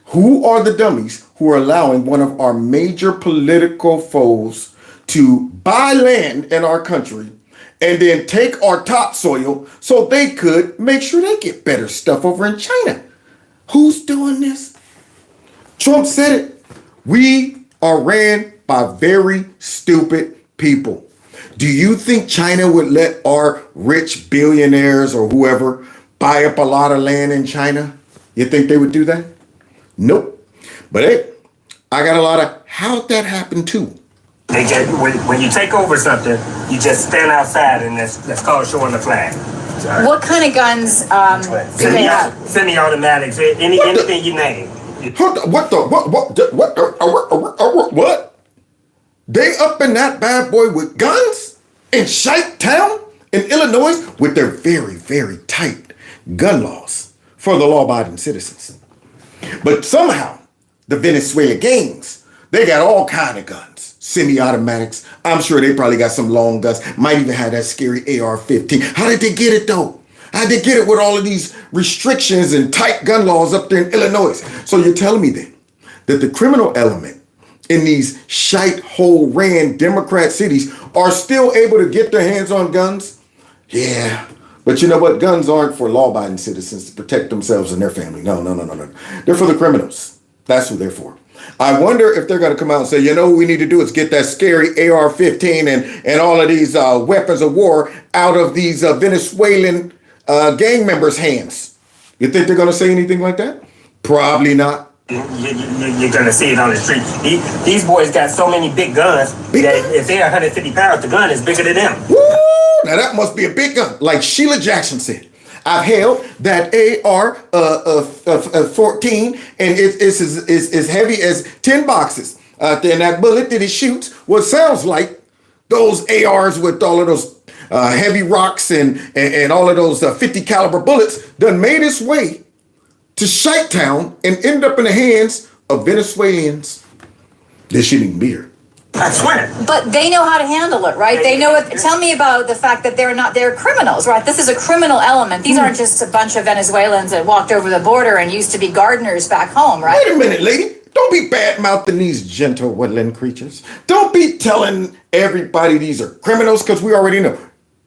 Who are the dummies who are allowing one of our major political foes to buy land in our country and then take our topsoil so they could make sure they get better stuff over in China? Who's doing this? Trump said it. We are ran by very stupid people. Do you think China would let our rich billionaires or whoever buy up a lot of land in China? You think they would do that? Nope. But hey, I got a lot of how'd that happen too. They get when you take over something, you just stand outside and that's called showing the flag. What kind of guns do they have? Semi-automatics, anything you name. What? They up in that bad boy with guns in Shite Town in Illinois with their very, very tight gun laws for the law-abiding citizens. But somehow the Venezuela gangs, they got all kind of guns, semi-automatics. I'm sure they probably got some long guns, might even have that scary AR-15. How did they get it though? How did they get it with all of these restrictions and tight gun laws up there in Illinois? So you're telling me then that the criminal element in these shite hole ran Democrat cities are still able to get their hands on guns? Yeah. But you know what? Guns aren't for law-abiding citizens to protect themselves and their family. No. They're for the criminals. That's who they're for. I wonder if they're going to come out and say, what we need to do is get that scary AR-15 and all of these weapons of war out of these Venezuelan gang members' hands. You think they're going to say anything like that? Probably not. You're going to see it on the street. These boys got so many big guns that if they're 150 pounds, the gun is bigger than them. Woo! Now that must be a big gun. Like Sheila Jackson said, I've held that AR-14 and it's as heavy as 10 boxes. And that bullet that it shoots, what sounds like those ARs with all of those heavy rocks and all of those 50 caliber bullets done made its way to Shite Town and end up in the hands of Venezuelans. This shouldn't even be here. I swear. But they know how to handle it, right? They know it. Tell me about the fact that they're criminals, right? This is a criminal element. These aren't just a bunch of Venezuelans that walked over the border and used to be gardeners back home, right? Wait a minute, lady. Don't be bad-mouthing these gentle woodland creatures. Don't be telling everybody these are criminals, because we already know.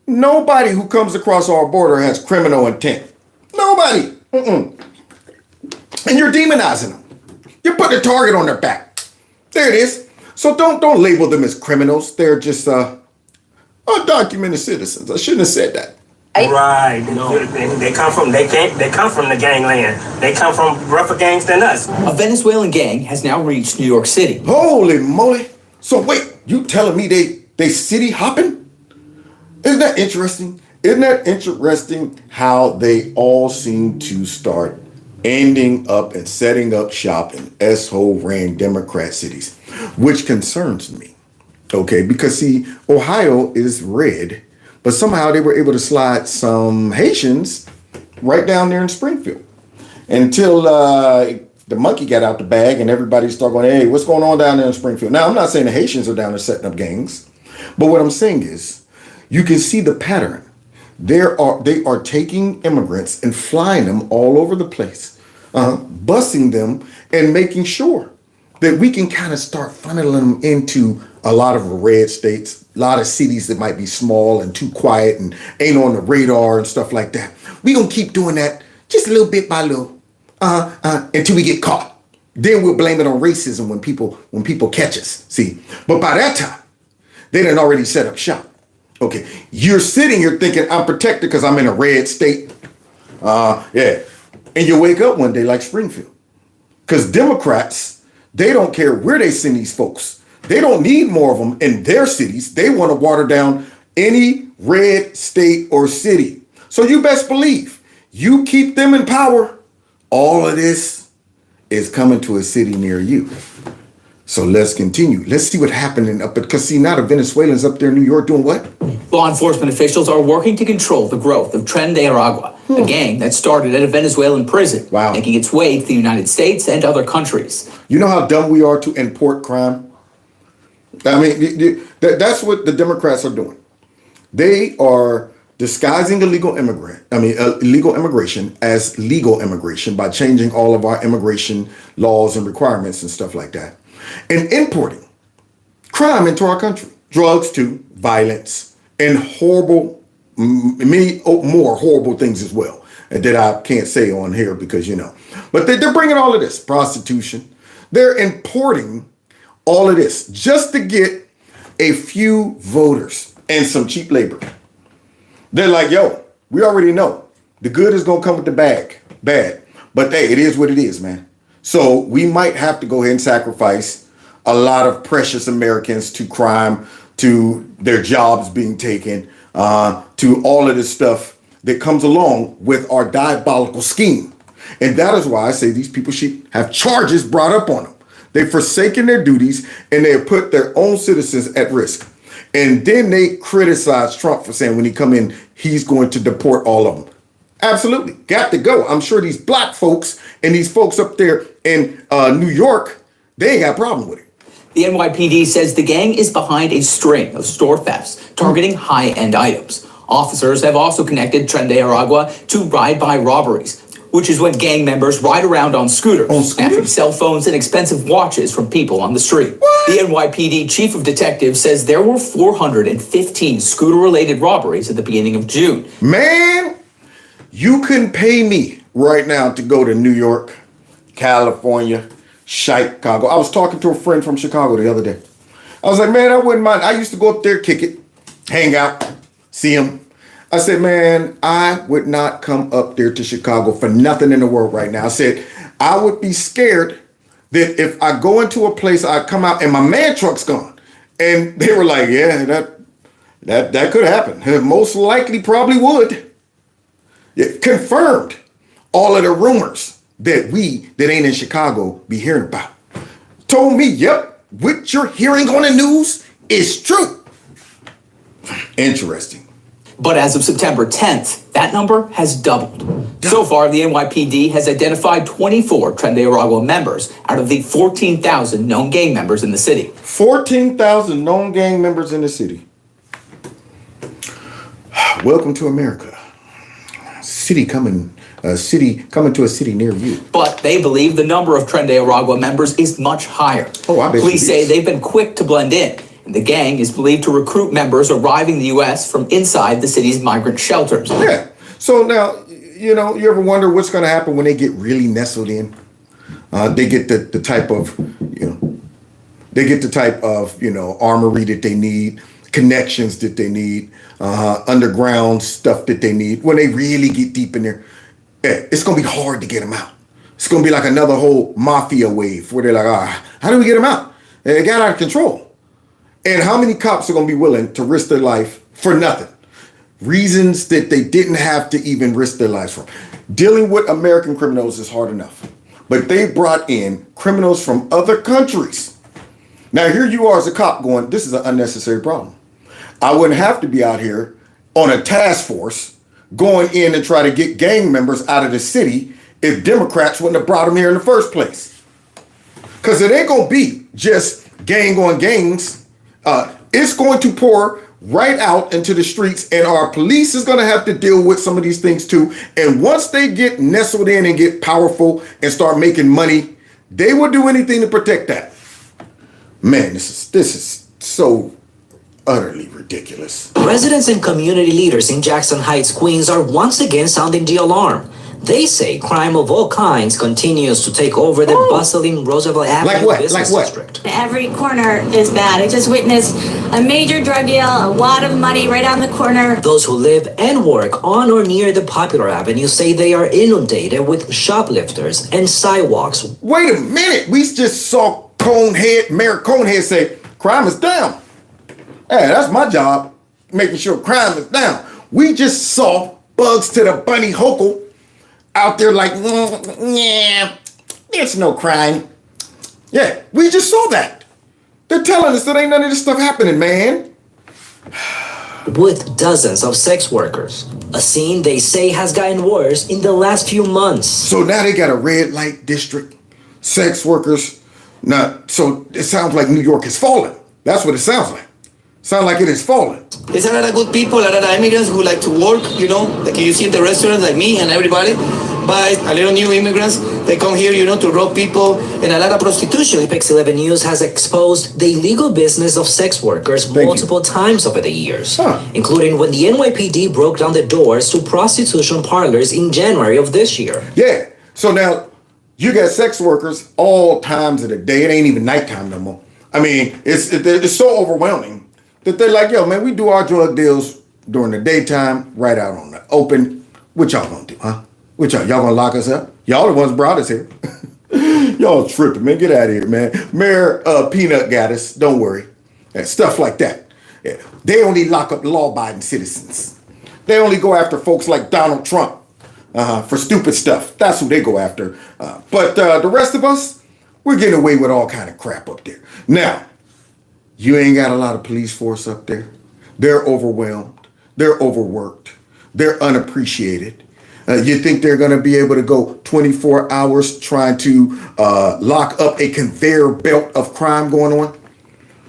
Nobody who comes across our border has criminal intent. Nobody. And you're demonizing them. You're putting a target on their back. There it is. So don't label them as criminals. They're just undocumented citizens. I shouldn't have said that. Right. No. They come from the gangland. They come from rougher gangs than us. A Venezuelan gang has now reached New York City. Holy moly. So wait, you telling me they city hopping? Isn't that interesting? Isn't that interesting how they all seem to start ending up and setting up shop in S-hole ran Democrat cities, which concerns me. Okay, because see, Ohio is red, but somehow they were able to slide some Haitians right down there in Springfield. until the monkey got out the bag and everybody started going, hey, what's going on down there in Springfield? Now, I'm not saying the Haitians are down there setting up gangs, but what I'm saying is you can see the pattern. They are taking immigrants and flying them all over the place, busing them and making sure that we can kind of start funneling them into a lot of red states, a lot of cities that might be small and too quiet and ain't on the radar and stuff like that. We gonna keep doing that just a little bit by little, until we get caught. Then we'll blame it on racism when people catch us. See, but by that time, they done already set up shop. Okay, you're sitting here thinking I'm protected because I'm in a red state. Yeah, and you wake up one day like Springfield, because Democrats, they don't care where they send these folks. They don't need more of them in their cities. They want to water down any red state or city. So you best believe you keep them in power, all of this is coming to a city near you. So let's continue. Let's see what happened because see, now the Venezuelans up there in New York doing what? Law enforcement officials are working to control the growth of Tren de Aragua, a gang that started at a Venezuelan prison, making its way to the United States and other countries. You know how dumb we are to import crime? I mean, that's what the Democrats are doing. They are disguising illegal immigration as legal immigration by changing all of our immigration laws and requirements and stuff like that, and importing crime into our country, drugs too, violence, and many more horrible things as well that I can't say on here because, but they're bringing all of this, prostitution. They're importing all of this just to get a few voters and some cheap labor. They're like, yo, we already know the good is going to come with the bad. But hey, it is what it is, man. So we might have to go ahead and sacrifice a lot of precious Americans to crime, to their jobs being taken, to all of this stuff that comes along with our diabolical scheme. And that is why I say these people should have charges brought up on them. They've forsaken their duties and they have put their own citizens at risk. And then they criticize Trump for saying when he come in, he's going to deport all of them. Absolutely. Got to go. I'm sure these black folks and these folks up there in New York, they ain't got a problem with it. The NYPD says the gang is behind a string of store thefts targeting high-end items. Officers have also connected Tren de Aragua to ride-by robberies, which is when gang members ride around on scooters, snatching cell phones and expensive watches from people on the street. What? The NYPD chief of detectives says there were 415 scooter-related robberies at the beginning of June. Man, you couldn't pay me right now to go to New York, California, Chicago. I was talking to a friend from Chicago the other day. I was like, man, I wouldn't mind. I used to go up there, kick it, hang out, see him. I said, man, I would not come up there to Chicago for nothing in the world right now. I said, I would be scared that if I go into a place, I come out and my man truck's gone. And they were like, yeah, that could happen. Most likely probably would. It confirmed all of the rumors that ain't in Chicago be hearing about. Told me, yep, what you're hearing on the news is true. Interesting. But as of September 10th, that number has doubled. So far, the NYPD has identified 24 Tren de Aragua members out of the 14,000 known gang members in the city. 14,000 known gang members in the city. Welcome to America. City coming to a city near you. But they believe the number of Tren de Aragua members is much higher. Police say they've been quick to blend in. And the gang is believed to recruit members arriving in the U.S. from inside the city's migrant shelters. Yeah. So now, you ever wonder what's going to happen when they get really nestled in? They get the type of, armory that they need, connections that they need, underground stuff that they need. When they really get deep in there, it's going to be hard to get them out. It's going to be like another whole mafia wave where they're like, how do we get them out? And it got out of control. And how many cops are going to be willing to risk their life for nothing? Reasons that they didn't have to even risk their lives for. Dealing with American criminals is hard enough. But they brought in criminals from other countries. Now, here you are as a cop going, this is an unnecessary problem. I wouldn't have to be out here on a task force going in and try to get gang members out of the city if Democrats wouldn't have brought them here in the first place. Because it ain't going to be just gang on gangs. It's going to pour right out into the streets, and our police is going to have to deal with some of these things too. And once they get nestled in and get powerful and start making money, they will do anything to protect that. Man, this is so utterly ridiculous. Residents and community leaders in Jackson Heights, Queens are once again sounding the alarm. They say crime of all kinds continues to take over the bustling Roosevelt Avenue business district. Every corner is bad. I just witnessed a major drug deal, a lot of money right on the corner. Those who live and work on or near the popular avenue say they are inundated with shoplifters and sidewalks. Wait a minute. We just saw Mayor Conehead say crime is down. Hey, that's my job, making sure crime is down. We just saw Bugs to the Bunny Hokel out there like, yeah, there's no crime. Yeah, we just saw that. They're telling us that ain't none of this stuff happening, man. With dozens of sex workers, a scene they say has gotten worse in the last few months. So now they got a red light district, sex workers. Now, so it sounds like New York is falling. That's what it sounds like. Sound like it is falling. There's a lot of good people, a lot of immigrants who like to work, you know, like you see in the restaurants, like me and everybody. But a little new immigrants, they come here, you know, to rob people, and a lot of prostitution. Pix 11 News has exposed the illegal business of sex workers multiple times over the years, including when the NYPD broke down the doors to prostitution parlors in January of this year. Yeah, so now you got sex workers all times of the day. It ain't even nighttime no more. I mean, it's so overwhelming that they're like, yo, man, we do our drug deals during the daytime, right out on the open. What y'all gonna do, huh? What y'all gonna lock us up? Y'all the ones brought us here. Y'all tripping, man. Get out of here, man. Mayor Peanut got us. Don't worry. And stuff like that. Yeah. They only lock up law-abiding citizens. They only go after folks like Donald Trump for stupid stuff. That's who they go after. But the rest of us, we're getting away with all kind of crap up there. Now, you ain't got a lot of police force up there. They're overwhelmed. They're overworked. They're unappreciated. You think they're going to be able to go 24 hours trying to lock up a conveyor belt of crime going on?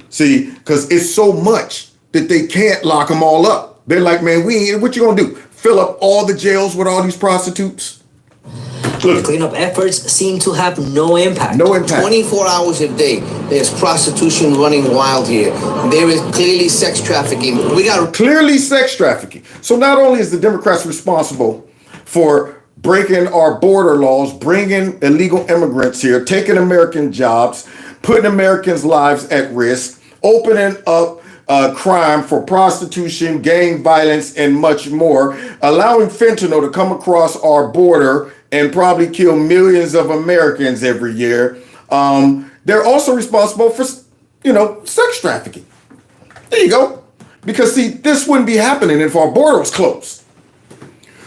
See, because it's so much that they can't lock them all up. They're like, man, what you going to do? Fill up all the jails with all these prostitutes? The cleanup efforts seem to have no impact. No impact. 24 hours a day, there's prostitution running wild here. There is clearly sex trafficking. Clearly sex trafficking. So not only is the Democrats responsible for breaking our border laws, bringing illegal immigrants here, taking American jobs, putting Americans' lives at risk, opening up crime for prostitution, gang violence, and much more, allowing fentanyl to come across our border and probably kill millions of Americans every year. They're also responsible for, sex trafficking. There you go. Because, see, this wouldn't be happening if our border was closed.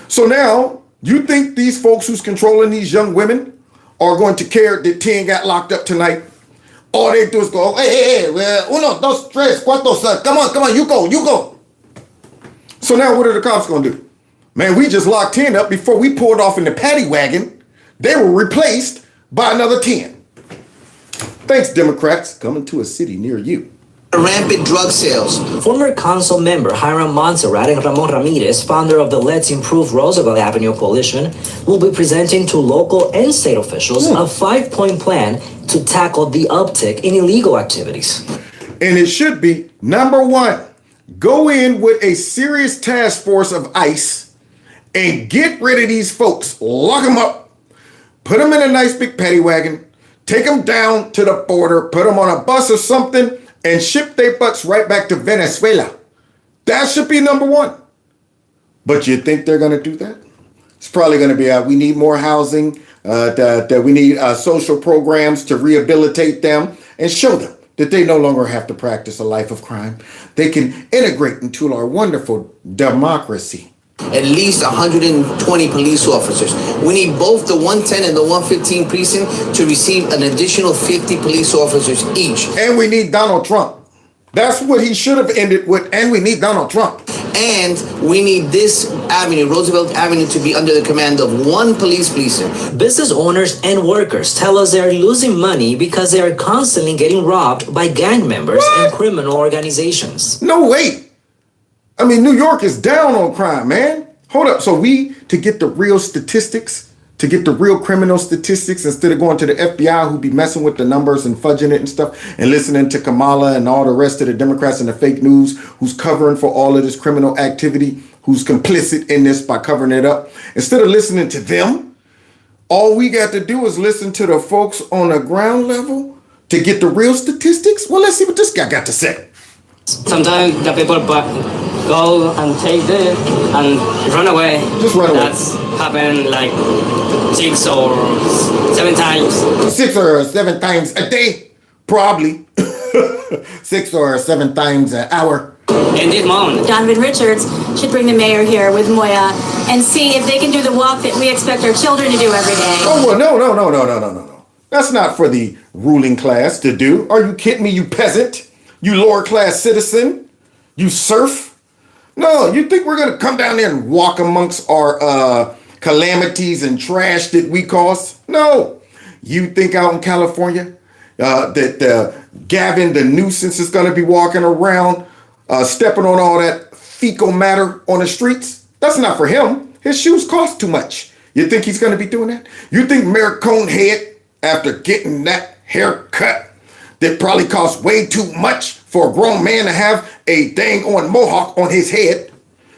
So now, you think these folks who's controlling these young women are going to care that 10 got locked up tonight? All they do is go, hey, uno, dos, tres, cuatro, come on, you go. So now what are the cops going to do? Man, we just locked 10 up before we pulled off in the paddy wagon. They were replaced by another 10. Thanks, Democrats, coming to a city near you. Rampant drug sales. Former council member Hiram Montserrat and Ramon Ramirez, founder of the Let's Improve Roosevelt Avenue Coalition, will be presenting to local and state officials a 5-point plan to tackle the uptick in illegal activities. And it should be, number one, go in with a serious task force of ICE and get rid of these folks. Lock them up. Put them in a nice big paddy wagon. Take them down to the border. Put them on a bus or something and ship their butts right back to Venezuela. That should be number one. But you think they're going to do that? It's probably going to be, we need more housing, that we need social programs to rehabilitate them and show them that they no longer have to practice a life of crime. They can integrate into our wonderful democracy. At least 120 police officers. We need both the 110 and the 115 precinct to receive an additional 50 police officers each. And we need Donald Trump. That's what he should have ended with, and we need Donald Trump. And we need this avenue, Roosevelt Avenue, to be under the command of one policer. Business owners and workers tell us they're losing money because they are constantly getting robbed by gang members and criminal organizations. No, wait. I mean, New York is down on crime, man. Hold up. So to get the real statistics, to get the real criminal statistics, instead of going to the FBI who be messing with the numbers and fudging it and stuff, and listening to Kamala and all the rest of the Democrats and the fake news who's covering for all of this criminal activity, who's complicit in this by covering it up. Instead of listening to them, all we got to do is listen to the folks on the ground level to get the real statistics. Well, let's see what this guy got to say. Sometimes the people go and take this and run away. Just run away. That's happened like 6 or 7 times. 6 or 7 times a day, probably. 6 or 7 times an hour. In this moment, Donovan Richards should bring the mayor here with Moya and see if they can do the walk that we expect our children to do every day. Oh, well, no. That's not for the ruling class to do. Are you kidding me, you peasant? You lower class citizen? You serf? No, you think we're going to come down there and walk amongst our calamities and trash that we cause? No. You think out in California that Gavin, the nuisance, is going to be walking around stepping on all that fecal matter on the streets? That's not for him. His shoes cost too much. You think he's going to be doing that? You think Mayor Conehead, after getting that haircut that probably cost way too much for a grown man to have a dang on mohawk on his head,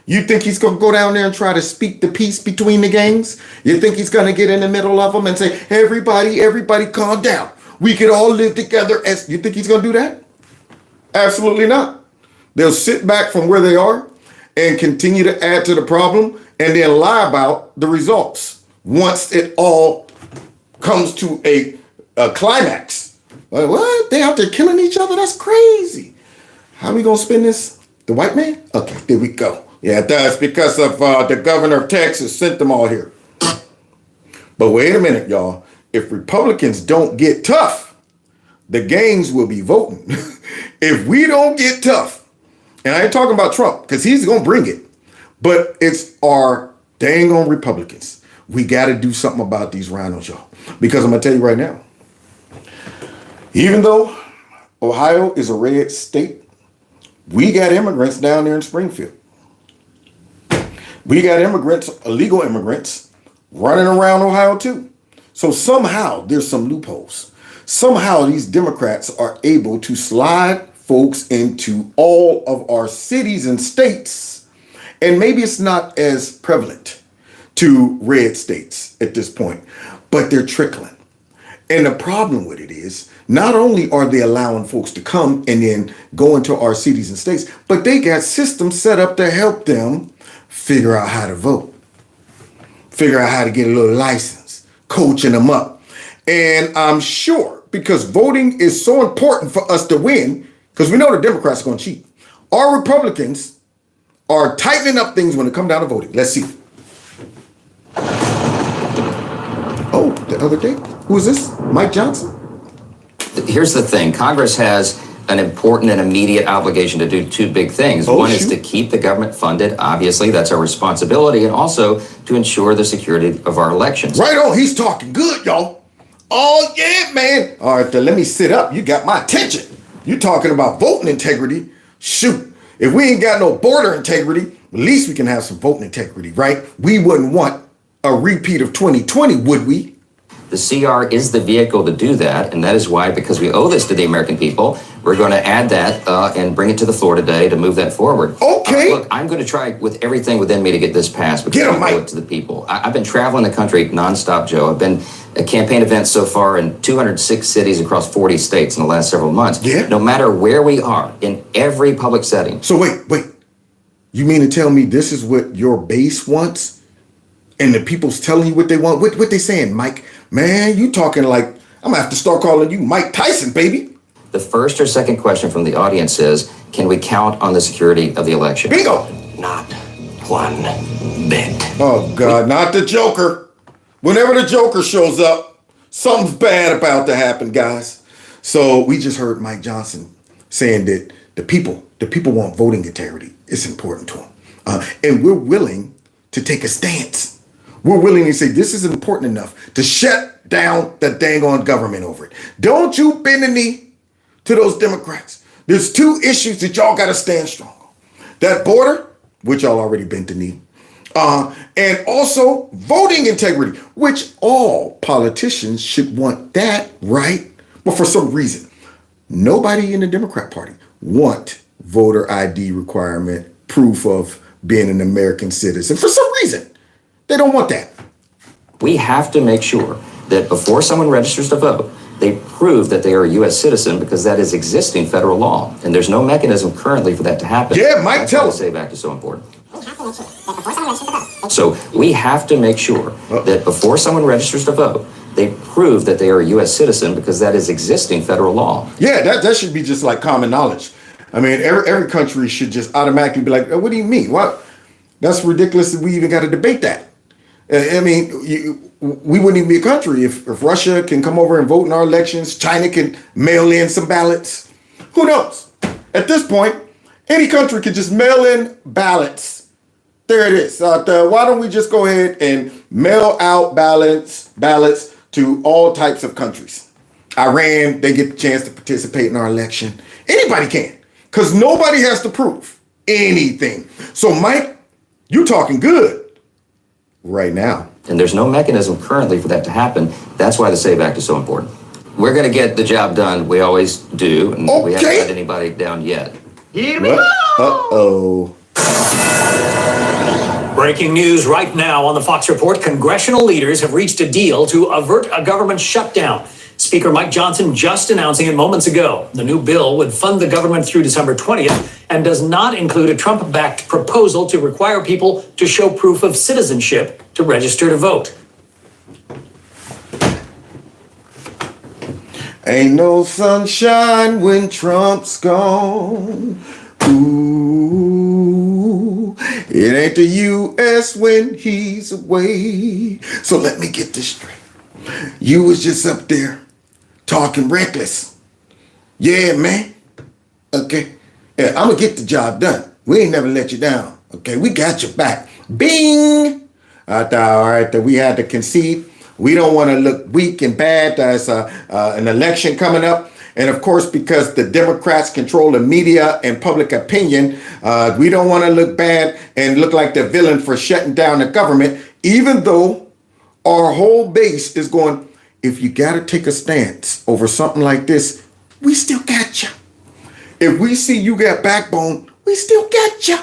you think he's going to go down there and try to speak the peace between the gangs? You think he's going to get in the middle of them and say, everybody calm down. We could all live together as... You think he's going to do that? Absolutely not. They'll sit back from where they are and continue to add to the problem and then lie about the results once it all comes to a climax. Like, what? They out there killing each other? That's crazy. How we going to spend this? The white man? Okay, there we go. Yeah, that's because of the governor of Texas sent them all here. But wait a minute, y'all. If Republicans don't get tough, the gangs will be voting. If we don't get tough, and I ain't talking about Trump, because he's going to bring it, but it's our dang on Republicans. We got to do something about these rhinos, y'all. Because I'm going to tell you right now, even though Ohio is a red state, we got immigrants down there in Springfield. We got immigrants, illegal immigrants, running around Ohio too. So somehow there's some loopholes. Somehow these Democrats are able to slide folks into all of our cities and states. And maybe it's not as prevalent to red states at this point, but they're trickling. And the problem with it is, not only are they allowing folks to come and then go into our cities and states, but they got systems set up to help them figure out how to vote, figure out how to get a little license, coaching them up. And I'm sure, because voting is so important for us to win, because we know the Democrats are going to cheat, our Republicans are tightening up things when it comes down to voting. Let's see. Oh, the other day. Who is this? Mike Johnson? Here's the thing. Congress has an important and immediate obligation to do two big things. One is to keep the government funded. Obviously, that's our responsibility. And also to ensure the security of our elections. Right on. He's talking good, y'all. Oh, yeah, man. All right, then let me sit up. You got my attention. You talking about voting integrity? Shoot. If we ain't got no border integrity, at least we can have some voting integrity, right? We wouldn't want a repeat of 2020, would we? The CR is the vehicle to do that, and that is why, because we owe this to the American people, we're going to add that and bring it to the floor today to move that forward. Okay. Look, I'm going to try with everything within me to get this passed, because I owe it to the people. I've been traveling the country nonstop, Joe. I've been at campaign events so far in 206 cities across 40 states in the last several months. Yeah. No matter where we are, in every public setting. So wait. You mean to tell me this is what your base wants? And the people's telling you what they want? What they saying, Mike? Man, you talking like, I'm gonna have to start calling you Mike Tyson, baby. The first or second question from the audience is, can we count on the security of the election? Bingo! Not one bit. Oh, God, not the Joker. Whenever the Joker shows up, something's bad about to happen, guys. So we just heard Mike Johnson saying that the people want voting integrity. It's important to them. And we're willing to take a stance. We're willing to say this is important enough to shut down the dang on government over it. Don't you bend the knee to those Democrats. There's two issues that y'all got to stand strong on. That border, which y'all already bent the knee, and also voting integrity, which all politicians should want that, right? But for some reason, nobody in the Democrat Party want voter ID requirement, proof of being an American citizen. For some reason, they don't want that. We have to make sure that before someone registers to vote, they prove that they are a U.S. citizen because that is existing federal law. And there's no mechanism currently for that to happen. Yeah, Mike, tell us. That's why the SAVE Act is so important. So we have to make sure that before someone registers to vote, they prove that they are a U.S. citizen because that is existing federal law. Yeah, that should be just like common knowledge. I mean, every country should just automatically be like, what do you mean? What? That's ridiculous that we even got to debate that. I mean, we wouldn't even be a country if Russia can come over and vote in our elections. China can mail in some ballots. Who knows? At this point, any country could just mail in ballots. There it is. Why don't we just go ahead and mail out ballots to all types of countries? Iran, they get the chance to participate in our election. Anybody can, because nobody has to prove anything. So, Mike, you talking good right now. And there's no mechanism currently for that to happen. That's why the SAVE Act is so important. We're going to get the job done. We always do. And we haven't let anybody down yet. Here we go. Uh-oh. Breaking news right now on the Fox Report. Congressional leaders have reached a deal to avert a government shutdown. Speaker Mike Johnson just announcing it moments ago. The new bill would fund the government through December 20th and does not include a Trump-backed proposal to require people to show proof of citizenship to register to vote. Ain't no sunshine when Trump's gone. Ooh, it ain't the U.S. when he's away. So let me get this straight. You was just up there talking reckless. Yeah, man. Okay. Yeah, I'm gonna get the job done. We ain't never let you down. Okay, we got your back. Bing! I thought, all right, that we had to concede. We don't want to look weak and bad. There's an election coming up. And of course, because the Democrats control the media and public opinion, we don't want to look bad and look like the villain for shutting down the government, even though our whole base is going, if you got to take a stance over something like this, we still got you. If we see you got backbone, we still got you.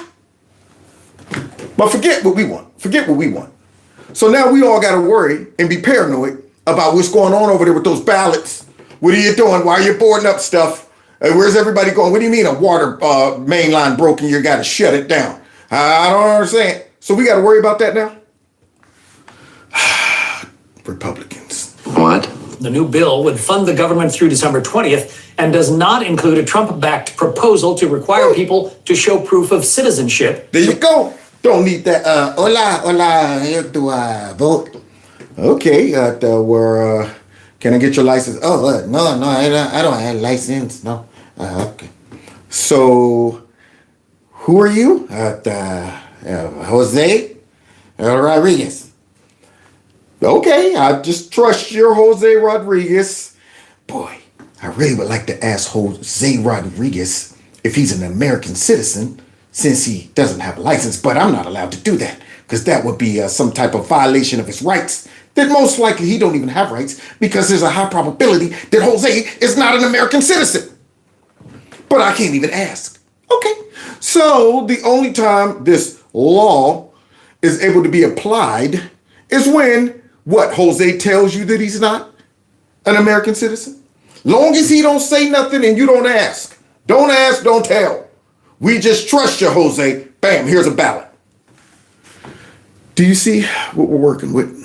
But forget what we want. Forget what we want. So now we all got to worry and be paranoid about what's going on over there with those ballots. What are you doing? Why are you boarding up stuff? Where's everybody going? What do you mean a water main line broken? You got to shut it down. I don't understand. So we got to worry about that now? Republicans. What? The new bill would fund the government through December 20th and does not include a Trump-backed proposal to require people to show proof of citizenship. There you go. Don't need that. Hola, here to vote. Okay, can I get your license? Oh, no, I don't have a license. No. Okay. So, who are you? Jose Rodriguez. Okay, I just trust your Jose Rodriguez. Boy, I really would like to ask Jose Rodriguez if he's an American citizen since he doesn't have a license, but I'm not allowed to do that because that would be some type of violation of his rights. That most likely he don't even have rights because there's a high probability that Jose is not an American citizen. But I can't even ask. Okay, so the only time this law is able to be applied is when Jose tells you that he's not an American citizen? Long as he don't say nothing and you don't ask. Don't ask, don't tell. We just trust you, Jose. Bam, here's a ballot. Do you see what we're working with?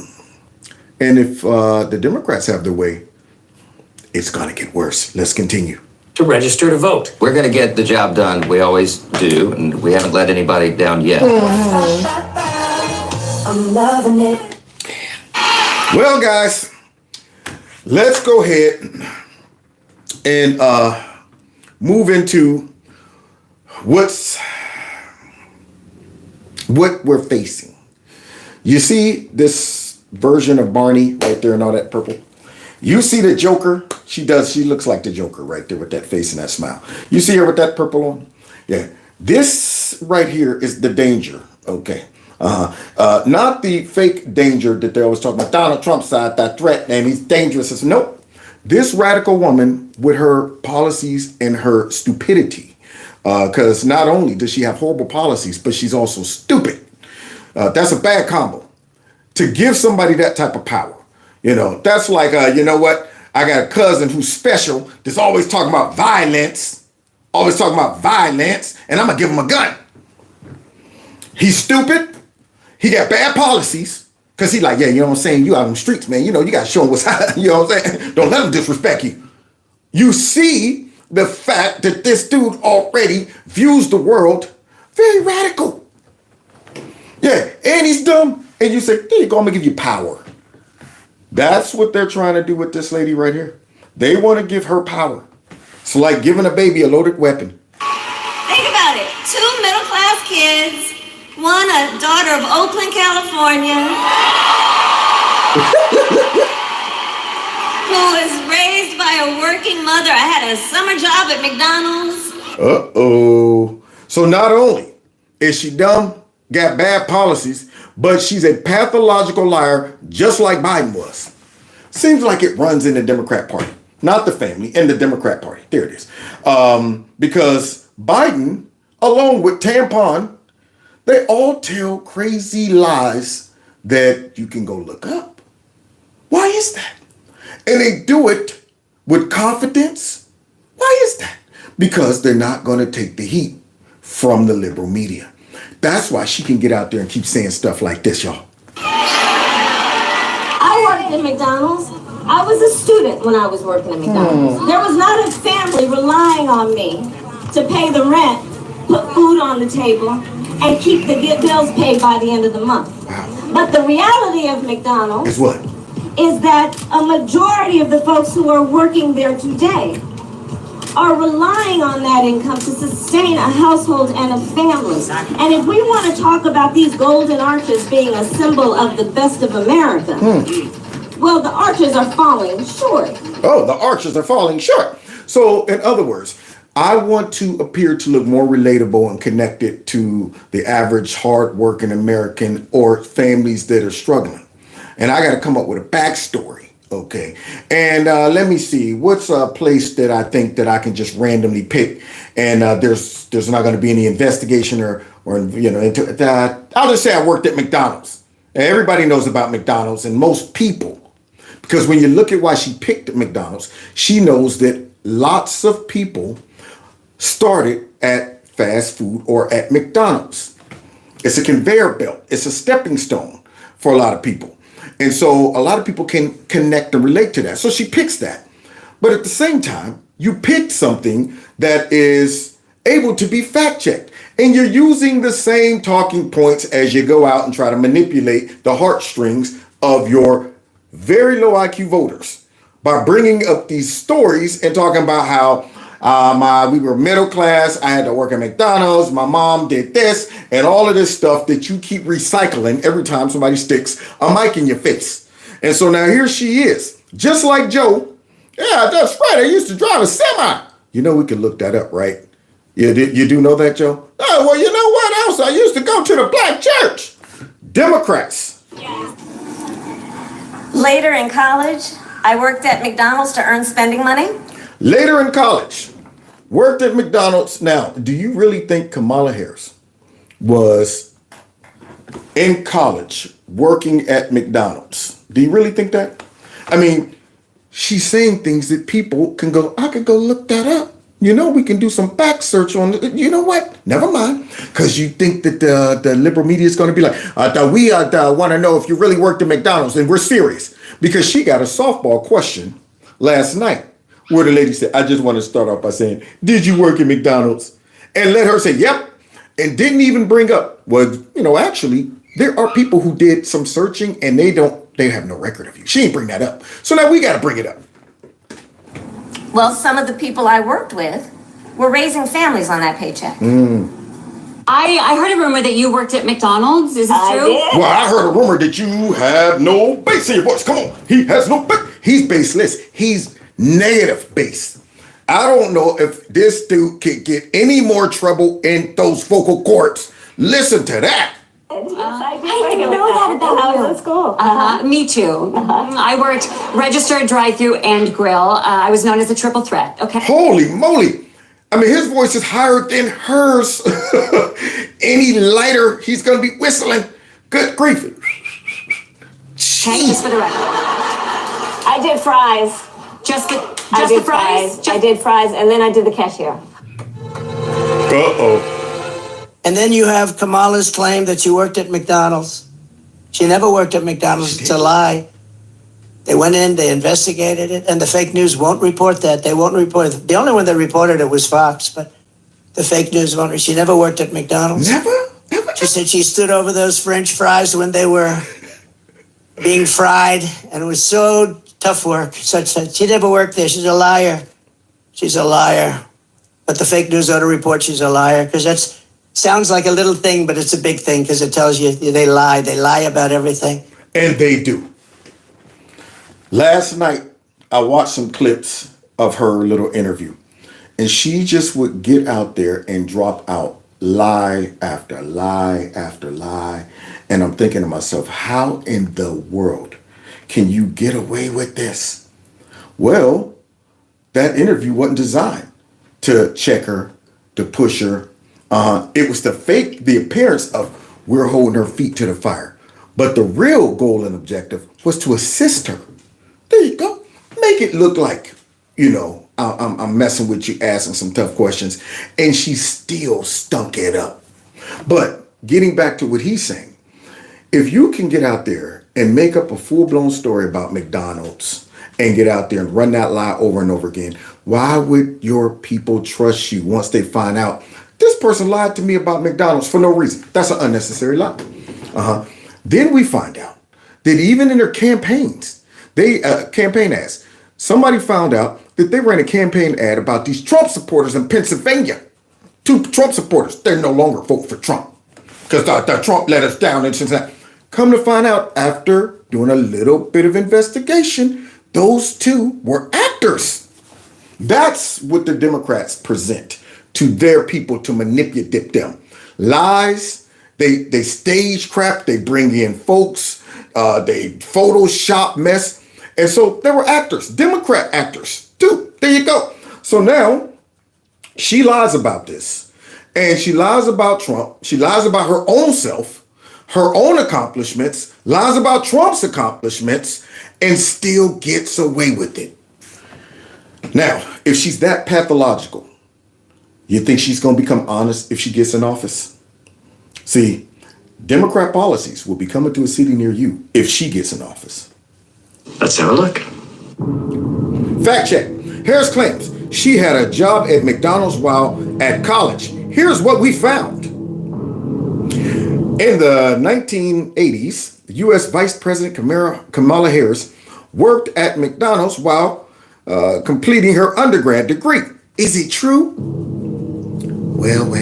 And if the Democrats have their way, it's going to get worse. Let's continue. To register to vote. We're going to get the job done. We always do. And we haven't let anybody down yet. I'm loving it. Well, guys, let's go ahead and move into what's what we're facing. You see this version of Barney right there and all that purple? You see the Joker? She looks like the Joker right there with that face and that smile. You see her with that purple on? Yeah. This right here is the danger, okay? Not the fake danger that they always talk about. Donald Trump's side, that threat, and he's dangerous. It's, nope. This radical woman with her policies and her stupidity, because not only does she have horrible policies, but she's also stupid. That's a bad combo. To give somebody that type of power, you know, that's like, you know what? I got a cousin who's special that's always talking about violence, and I'm gonna give him a gun. He's stupid. He got bad policies. Cause he like, yeah, you know what I'm saying? You out on the streets, man. You know, you gotta show him what's hot. You know what I'm saying? Don't let him disrespect you. You see the fact that this dude already views the world very radical. Yeah, and he's dumb. And you say, there you go, I'm gonna give you power. That's what they're trying to do with this lady right here. They want to give her power. It's like giving a baby a loaded weapon. Think about it. 2 middle-class kids, one a daughter of Oakland, California, who was raised by a working mother. I had a summer job at McDonald's. Uh-oh. So not only is she dumb, got bad policies, but she's a pathological liar just like Biden was. Seems like it runs in the Democrat Party. Not the family, in the Democrat Party. There it is. Because Biden, along with Tampon, they all tell crazy lies that you can go look up. Why is that? And they do it with confidence. Why is that? Because they're not going to take the heat from the liberal media. That's why she can get out there and keep saying stuff like this, y'all. I worked at McDonald's. I was a student when I was working at McDonald's. There was not a family relying on me to pay the rent, put food on the table, and keep the bills paid by the end of the month. But the reality of McDonald's is what? Is that a majority of the folks who are working there today are relying on that income to sustain a household and a family. And if we want to talk about these golden arches being a symbol of the best of America, well, the arches are falling short. Oh, the arches are falling short. So, in other words, I want to appear to look more relatable and connected to the average hardworking American or families that are struggling. And I got to come up with a backstory, okay? And let me see, what's a place that I think that I can just randomly pick, and there's not going to be any investigation or you know, I'll just say I worked at McDonald's. And everybody knows about McDonald's, and most people. Because when you look at why she picked McDonald's, she knows that lots of people started at fast food or at McDonald's. It's a conveyor belt. It's a stepping stone for a lot of people. And so a lot of people can connect and relate to that. So she picks that. But at the same time, you picked something that is able to be fact-checked. And you're using the same talking points as you go out and try to manipulate the heartstrings of your very low IQ voters by bringing up these stories and talking about how we were middle class, I had to work at McDonald's, my mom did this, and all of this stuff that you keep recycling every time somebody sticks a mic in your face. And so now here she is, just like Joe. Yeah, that's right, I used to drive a semi. You know, we can look that up, right? You do know that, Joe? Oh, well, you know what else? I used to go to the black church. Democrats. Yeah. Later in college, I worked at McDonald's to earn spending money. Later in college, worked at McDonald's. Now, do you really think Kamala Harris was in college working at McDonald's? Do you really think that? I mean, she's saying things that people can go, I could go look that up. You know, we can do some back search on it. You know what? Never mind. Because you think that the liberal media is going to be like, we want to know if you really worked at McDonald's, and we're serious. Because she got a softball question last night where the lady said, I just want to start off by saying, did you work at McDonald's? And let her say, yep. And didn't even bring up, well, you know, actually, there are people who did some searching and they have no record of you. She didn't bring that up. So now we got to bring it up. Well, some of the people I worked with were raising families on that paycheck. I heard a rumor that you worked at McDonald's. Is this true? Well, I heard a rumor that you have no bass in your voice. Come on. He has no bass. He's baseless. He's negative bass. I don't know if this dude can get any more trouble in those vocal cords. Listen to that. I didn't know that about you. How was school? Me too. I worked registered, drive-through, and grill. I was known as a triple threat. Okay. Holy moly. I mean, his voice is higher than hers. Any lighter, he's going to be whistling. Good grief. Okay, just for the record. I did fries. Just the fries? I did fries, and then I did the cashier. Uh-oh. And then you have Kamala's claim that she worked at McDonald's. She never worked at McDonald's. It's a lie. They went in, they investigated it, and the fake news won't report that. They won't report it. The only one that reported it was Fox, but the fake news won't. She never worked at McDonald's. Never? She said she stood over those French fries when they were being fried, and it was so tough work. Such that she never worked there. She's a liar. She's a liar. But the fake news ought to report she's a liar, because that's sounds like a little thing, but it's a big thing, because it tells you they lie. They lie about everything. And they do. Last night, I watched some clips of her little interview, and she just would get out there and drop out lie after lie after lie. And I'm thinking to myself, how in the world can you get away with this? Well, that interview wasn't designed to check her, to push her. It was to fake the appearance of we're holding her feet to the fire. But the real goal and objective was to assist her. There you go. Make it look like, I'm messing with you, asking some tough questions. And she still stunk it up. But getting back to what he's saying, if you can get out there and make up a full-blown story about McDonald's and get out there and run that lie over and over again, why would your people trust you once they find out this person lied to me about McDonald's for no reason? That's an unnecessary lie. Then we find out that even in their campaigns, campaign ads, somebody found out that they ran a campaign ad about these Trump supporters in Pennsylvania. 2 Trump supporters, they're no longer vote for Trump because the Trump let us down and that. Come to find out, after doing a little bit of investigation, those 2 were actors. That's what the Democrats present to their people to manipulate them. Lies, they stage crap, they bring in folks, they Photoshop mess. And so there were actors, Democrat actors too. There you go. So now she lies about this, and she lies about Trump. She lies about her own self, her own accomplishments, lies about Trump's accomplishments, and still gets away with it. Now, if she's that pathological, you think she's going to become honest if she gets in office? See, Democrat policies will be coming to a city near you if she gets in office. Let's have a look. Fact check. Harris claims she had a job at McDonald's while at college. Here's what we found. In the 1980s, U.S. Vice President Kamala Harris worked at McDonald's while completing her undergrad degree. Is it true? Well.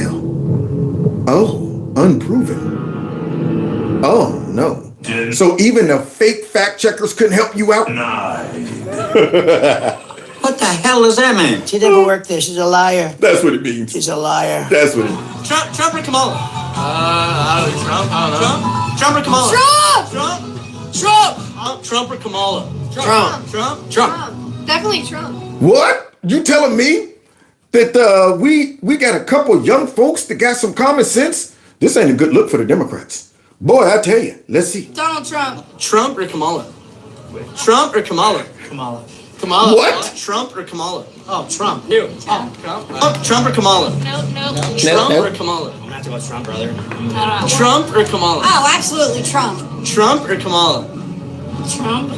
Oh, unproven. Oh, no. So even the fake fact checkers couldn't help you out? What the hell does that mean? She never worked there. She's a liar. That's what it means. She's a liar. That's what it means. Trump or Kamala? Trump. I don't know. Trump or Kamala? Trump. Trump or Kamala? Trump. Definitely Trump. What? You telling me that we got a couple young folks that got some common sense? This ain't a good look for the Democrats. Boy, I tell you. Let's see. Donald Trump. Trump or Kamala? Trump or Kamala? Kamala. Kamala. What? Trump or Kamala? Oh, Trump. You. Trump or Kamala? Nope. Trump or Kamala? I'm not too much Trump, brother. Trump or Kamala? Oh, absolutely Trump. Trump or Kamala? Trump.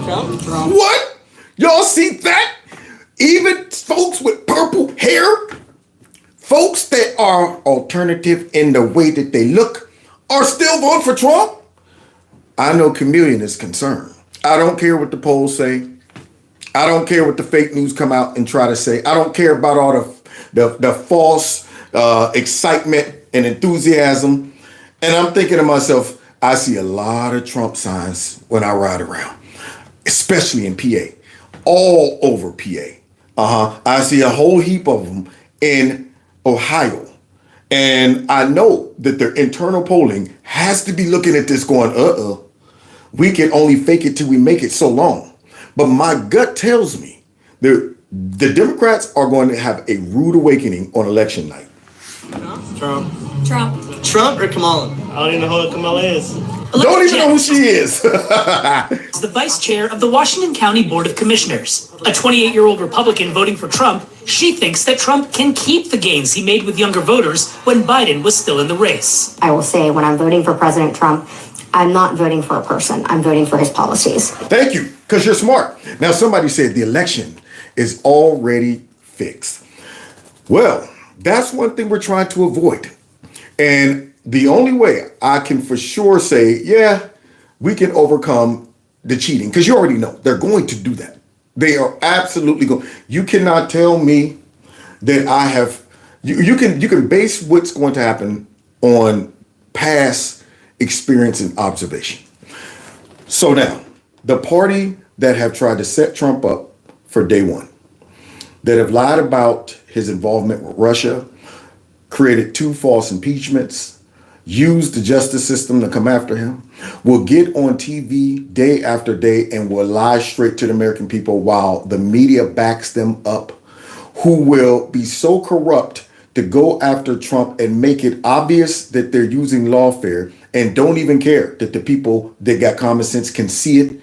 What? Y'all see that? Even folks with purple hair, folks that are alternative in the way that they look, are still voting for Trump? I know Chameleon is concerned. I don't care what the polls say. I don't care what the fake news come out and try to say. I don't care about all the false excitement and enthusiasm. And I'm thinking to myself, I see a lot of Trump signs when I ride around, especially in PA, all over PA. I see a whole heap of them in Ohio. And I know that their internal polling has to be looking at this going, we can only fake it till we make it so long. But my gut tells me that the Democrats are going to have a rude awakening on election night. Trump. Trump. Trump or Kamala? I don't even know who Kamala is. Don't even know who she is. Is the vice chair of the Washington County Board of Commissioners. A 28-year-old Republican voting for Trump, she thinks that Trump can keep the gains he made with younger voters when Biden was still in the race. I will say when I'm voting for President Trump, I'm not voting for a person. I'm voting for his policies. Thank you, because you're smart. Now, somebody said the election is already fixed. Well, that's one thing we're trying to avoid. And the only way I can for sure say, yeah, we can overcome the cheating, because you already know they're going to do that. They are absolutely going. You cannot tell me that I have. You can base what's going to happen on past experience and observation. So now, the party that have tried to set Trump up for day one, that have lied about his involvement with Russia, created 2 false impeachments, used the justice system to come after him, will get on TV day after day and will lie straight to the American people while the media backs them up, who will be so corrupt to go after Trump and make it obvious that they're using lawfare and don't even care that the people that got common sense can see it.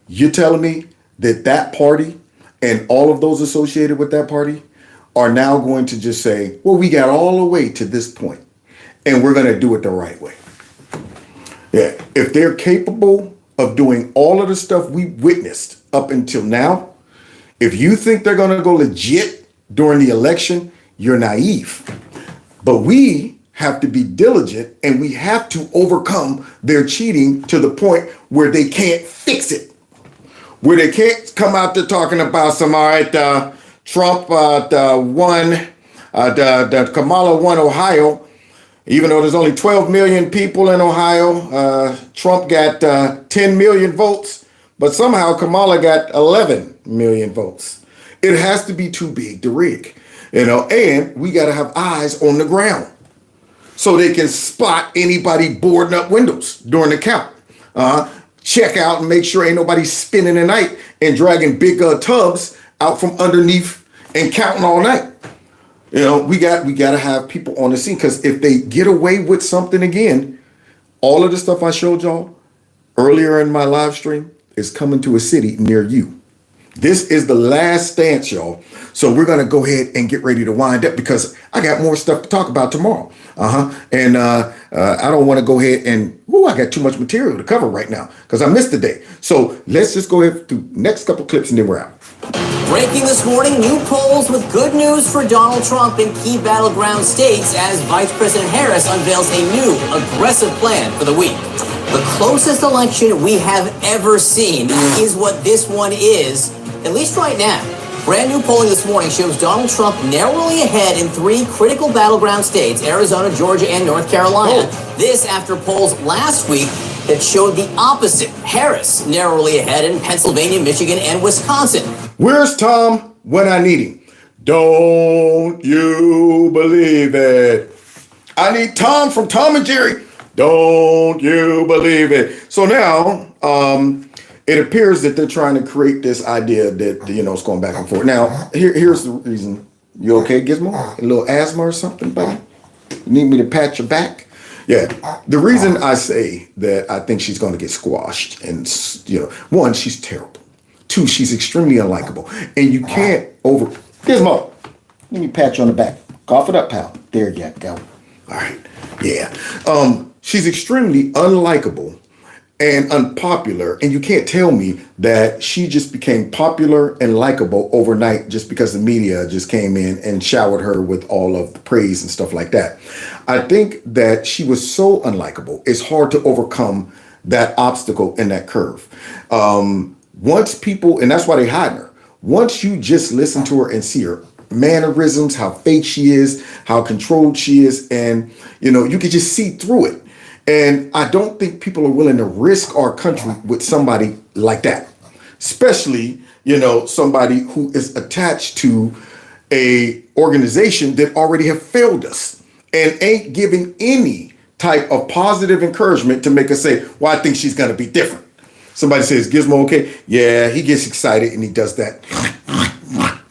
You're telling me that that party and all of those associated with that party are now going to just say, well, we got all the way to this point and we're going to do it the right way. Yeah, if they're capable of doing all of the stuff we witnessed up until now, if you think they're going to go legit during the election, you're naive. But we have to be diligent and we have to overcome their cheating to the point where they can't fix it. Where they can't come out there talking about some, all right, Trump won, Kamala won Ohio, even though there's only 12 million people in Ohio. Trump got 10 million votes, but somehow Kamala got 11 million votes. It has to be too big to rig, and we got to have eyes on the ground so they can spot anybody boarding up windows during the count. Check out and make sure ain't nobody spending the night and dragging big tubs out from underneath and counting all night. We got to have people on the scene, because if they get away with something again, all of the stuff I showed y'all earlier in my live stream is coming to a city near you. This is the last stance, y'all. So we're going to go ahead and get ready to wind up, because I got more stuff to talk about tomorrow. And I don't want to go ahead and, I got too much material to cover right now because I missed the day. So let's just go ahead to next couple clips and then we're out. Breaking this morning, new polls with good news for Donald Trump in key battleground states as Vice President Harris unveils a new aggressive plan for the week. The closest election we have ever seen is what this one is, at least right now. Brand new polling this morning shows Donald Trump narrowly ahead in 3 critical battleground states, Arizona, Georgia, and North Carolina. This after polls last week that showed the opposite. Harris narrowly ahead in Pennsylvania, Michigan, and Wisconsin. Where's Tom when I need him? Don't you believe it? I need Tom from Tom and Jerry. Don't you believe it? So now, it appears that they're trying to create this idea that, it's going back and forth. Now, here's the reason. You okay, Gizmo? A little asthma or something, buddy? You need me to pat your back? Yeah. The reason I say that I think she's going to get squashed, and, one, she's terrible. 2, she's extremely unlikable. And you can't Gizmo, let me pat you on the back. Cough it up, pal. There you go. All right. Yeah. She's extremely unlikable and unpopular, and you can't tell me that she just became popular and likable overnight just because the media just came in and showered her with all of the praise and stuff like that. I think that she was so unlikable, it's hard to overcome that obstacle and that curve. Once people, and that's why they hide her, once you just listen to her and see her, mannerisms, how fake she is, how controlled she is. And, you can just see through it. And I don't think people are willing to risk our country with somebody like that, especially, somebody who is attached to a organization that already have failed us and ain't giving any type of positive encouragement to make us say, well, I think she's going to be different. Somebody says, Gizmo, okay? Yeah, he gets excited and he does that. I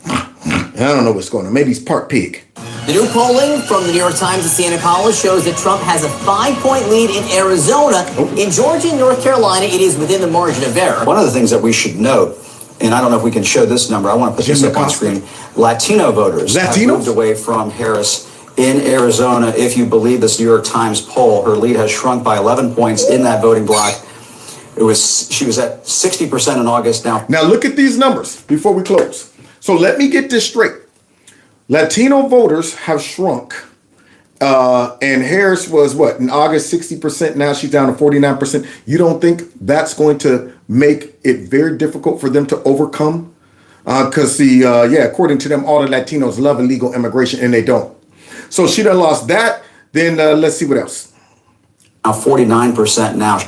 don't know what's going on. Maybe he's part pig. The new polling from the New York Times and Siena College shows that Trump has a 5-point lead in Arizona. In Georgia and North Carolina, it is within the margin of error. One of the things that we should note, and I don't know if we can show this number, I want to put this up on screen. Latino voters have moved away from Harris in Arizona. If you believe this New York Times poll, her lead has shrunk by 11 points in that voting bloc. She was at 60% in August now. Now look at these numbers before we close. So let me get this straight. Latino voters have shrunk. And Harris was what, in August, 60%. Now she's down to 49%. You don't think that's going to make it very difficult for them to overcome? Because according to them, all the Latinos love illegal immigration and they don't. So she done lost that. Then let's see what else. Now 49% now.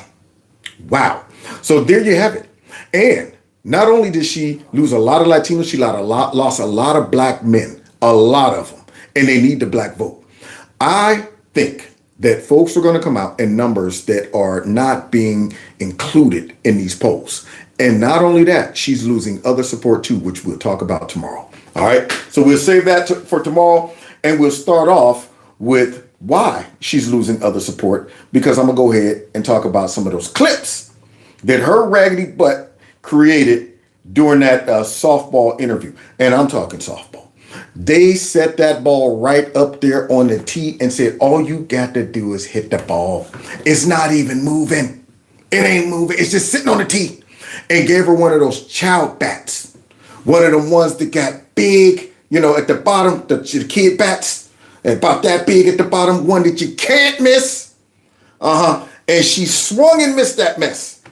Wow. So there you have it. And not only did she lose a lot of Latinos, she lost a lot of black men, a lot of them, and they need the black vote. I think that folks are going to come out in numbers that are not being included in these polls. And not only that, she's losing other support too, which we'll talk about tomorrow. All right. So we'll save that for tomorrow. And we'll start off with why she's losing other support, because I'm going to go ahead and talk about some of those clips that her raggedy butt created during that softball interview. And I'm talking softball. They set that ball right up there on the tee and said, all you got to do is hit the ball. It's not even moving. It ain't moving. It's just sitting on the tee. And gave her one of those child bats. One of the ones that got big, at the bottom, the kid bats. About that big at the bottom, one that you can't miss. And she swung and missed that mess.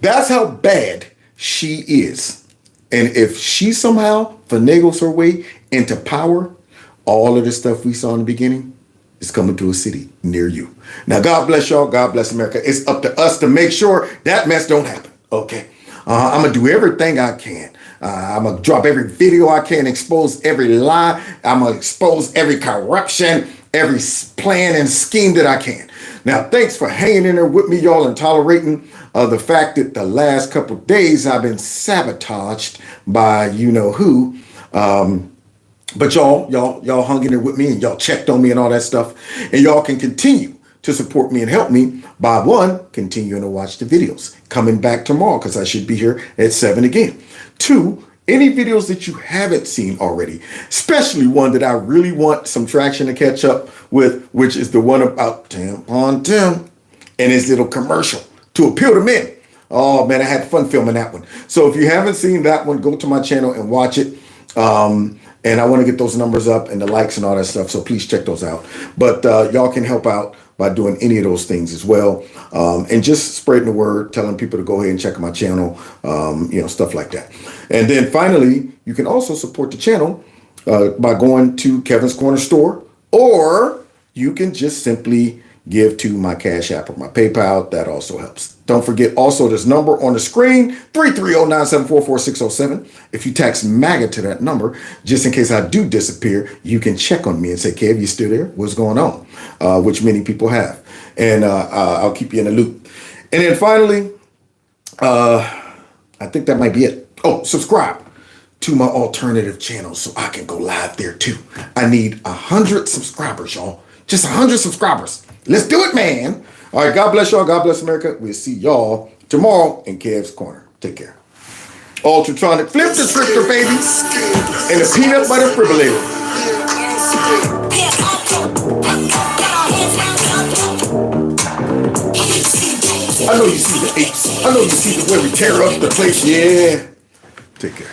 That's how bad she is. And if she somehow finagles her way into power, all of the stuff we saw in the beginning is coming to a city near you. Now, God bless y'all. God bless America. It's up to us to make sure that mess don't happen. Okay. I'm going to do everything I can. I'm going to drop every video I can, expose every lie. I'm going to expose every corruption, every plan and scheme that I can. Now, thanks for hanging in there with me, y'all, and tolerating the fact that the last couple of days I've been sabotaged by you-know-who. But y'all hung in there with me and y'all checked on me and all that stuff. And y'all can continue to support me and help me by, one, continuing to watch the videos. Coming back tomorrow because I should be here at 7 again. 2, any videos that you haven't seen already, especially one that I really want some traction to catch up with, which is the one about Tampon Tim and his little commercial to appeal to men. Oh man, I had fun filming that one. So if you haven't seen that one, go to my channel and watch it. And I want to get those numbers up and the likes and all that stuff. So please check those out. But y'all can help out by doing any of those things as well. And just spreading the word, telling people to go ahead and check my channel, stuff like that. And then finally, you can also support the channel by going to Kevin's Corner Store, or you can just simply give to my Cash App or my PayPal. That also helps. Don't forget also this number on the screen, 330-974-4607. If you text MAGA to that number, just in case I do disappear, you can check on me and say, Kev, you still there? What's going on? Which many people have. And I'll keep you in the loop. And then finally, I think that might be it. Oh, subscribe to my alternative channel so I can go live there too. I need 100 subscribers, y'all. Just 100 subscribers. Let's do it, man. All right, God bless y'all. God bless America. We'll see y'all tomorrow in Kev's Corner. Take care. Ultratronic flip descriptor, baby. And a peanut butter fibrillator. I know you see the apes. I know you see the way we tear up the place. Yeah. Take care.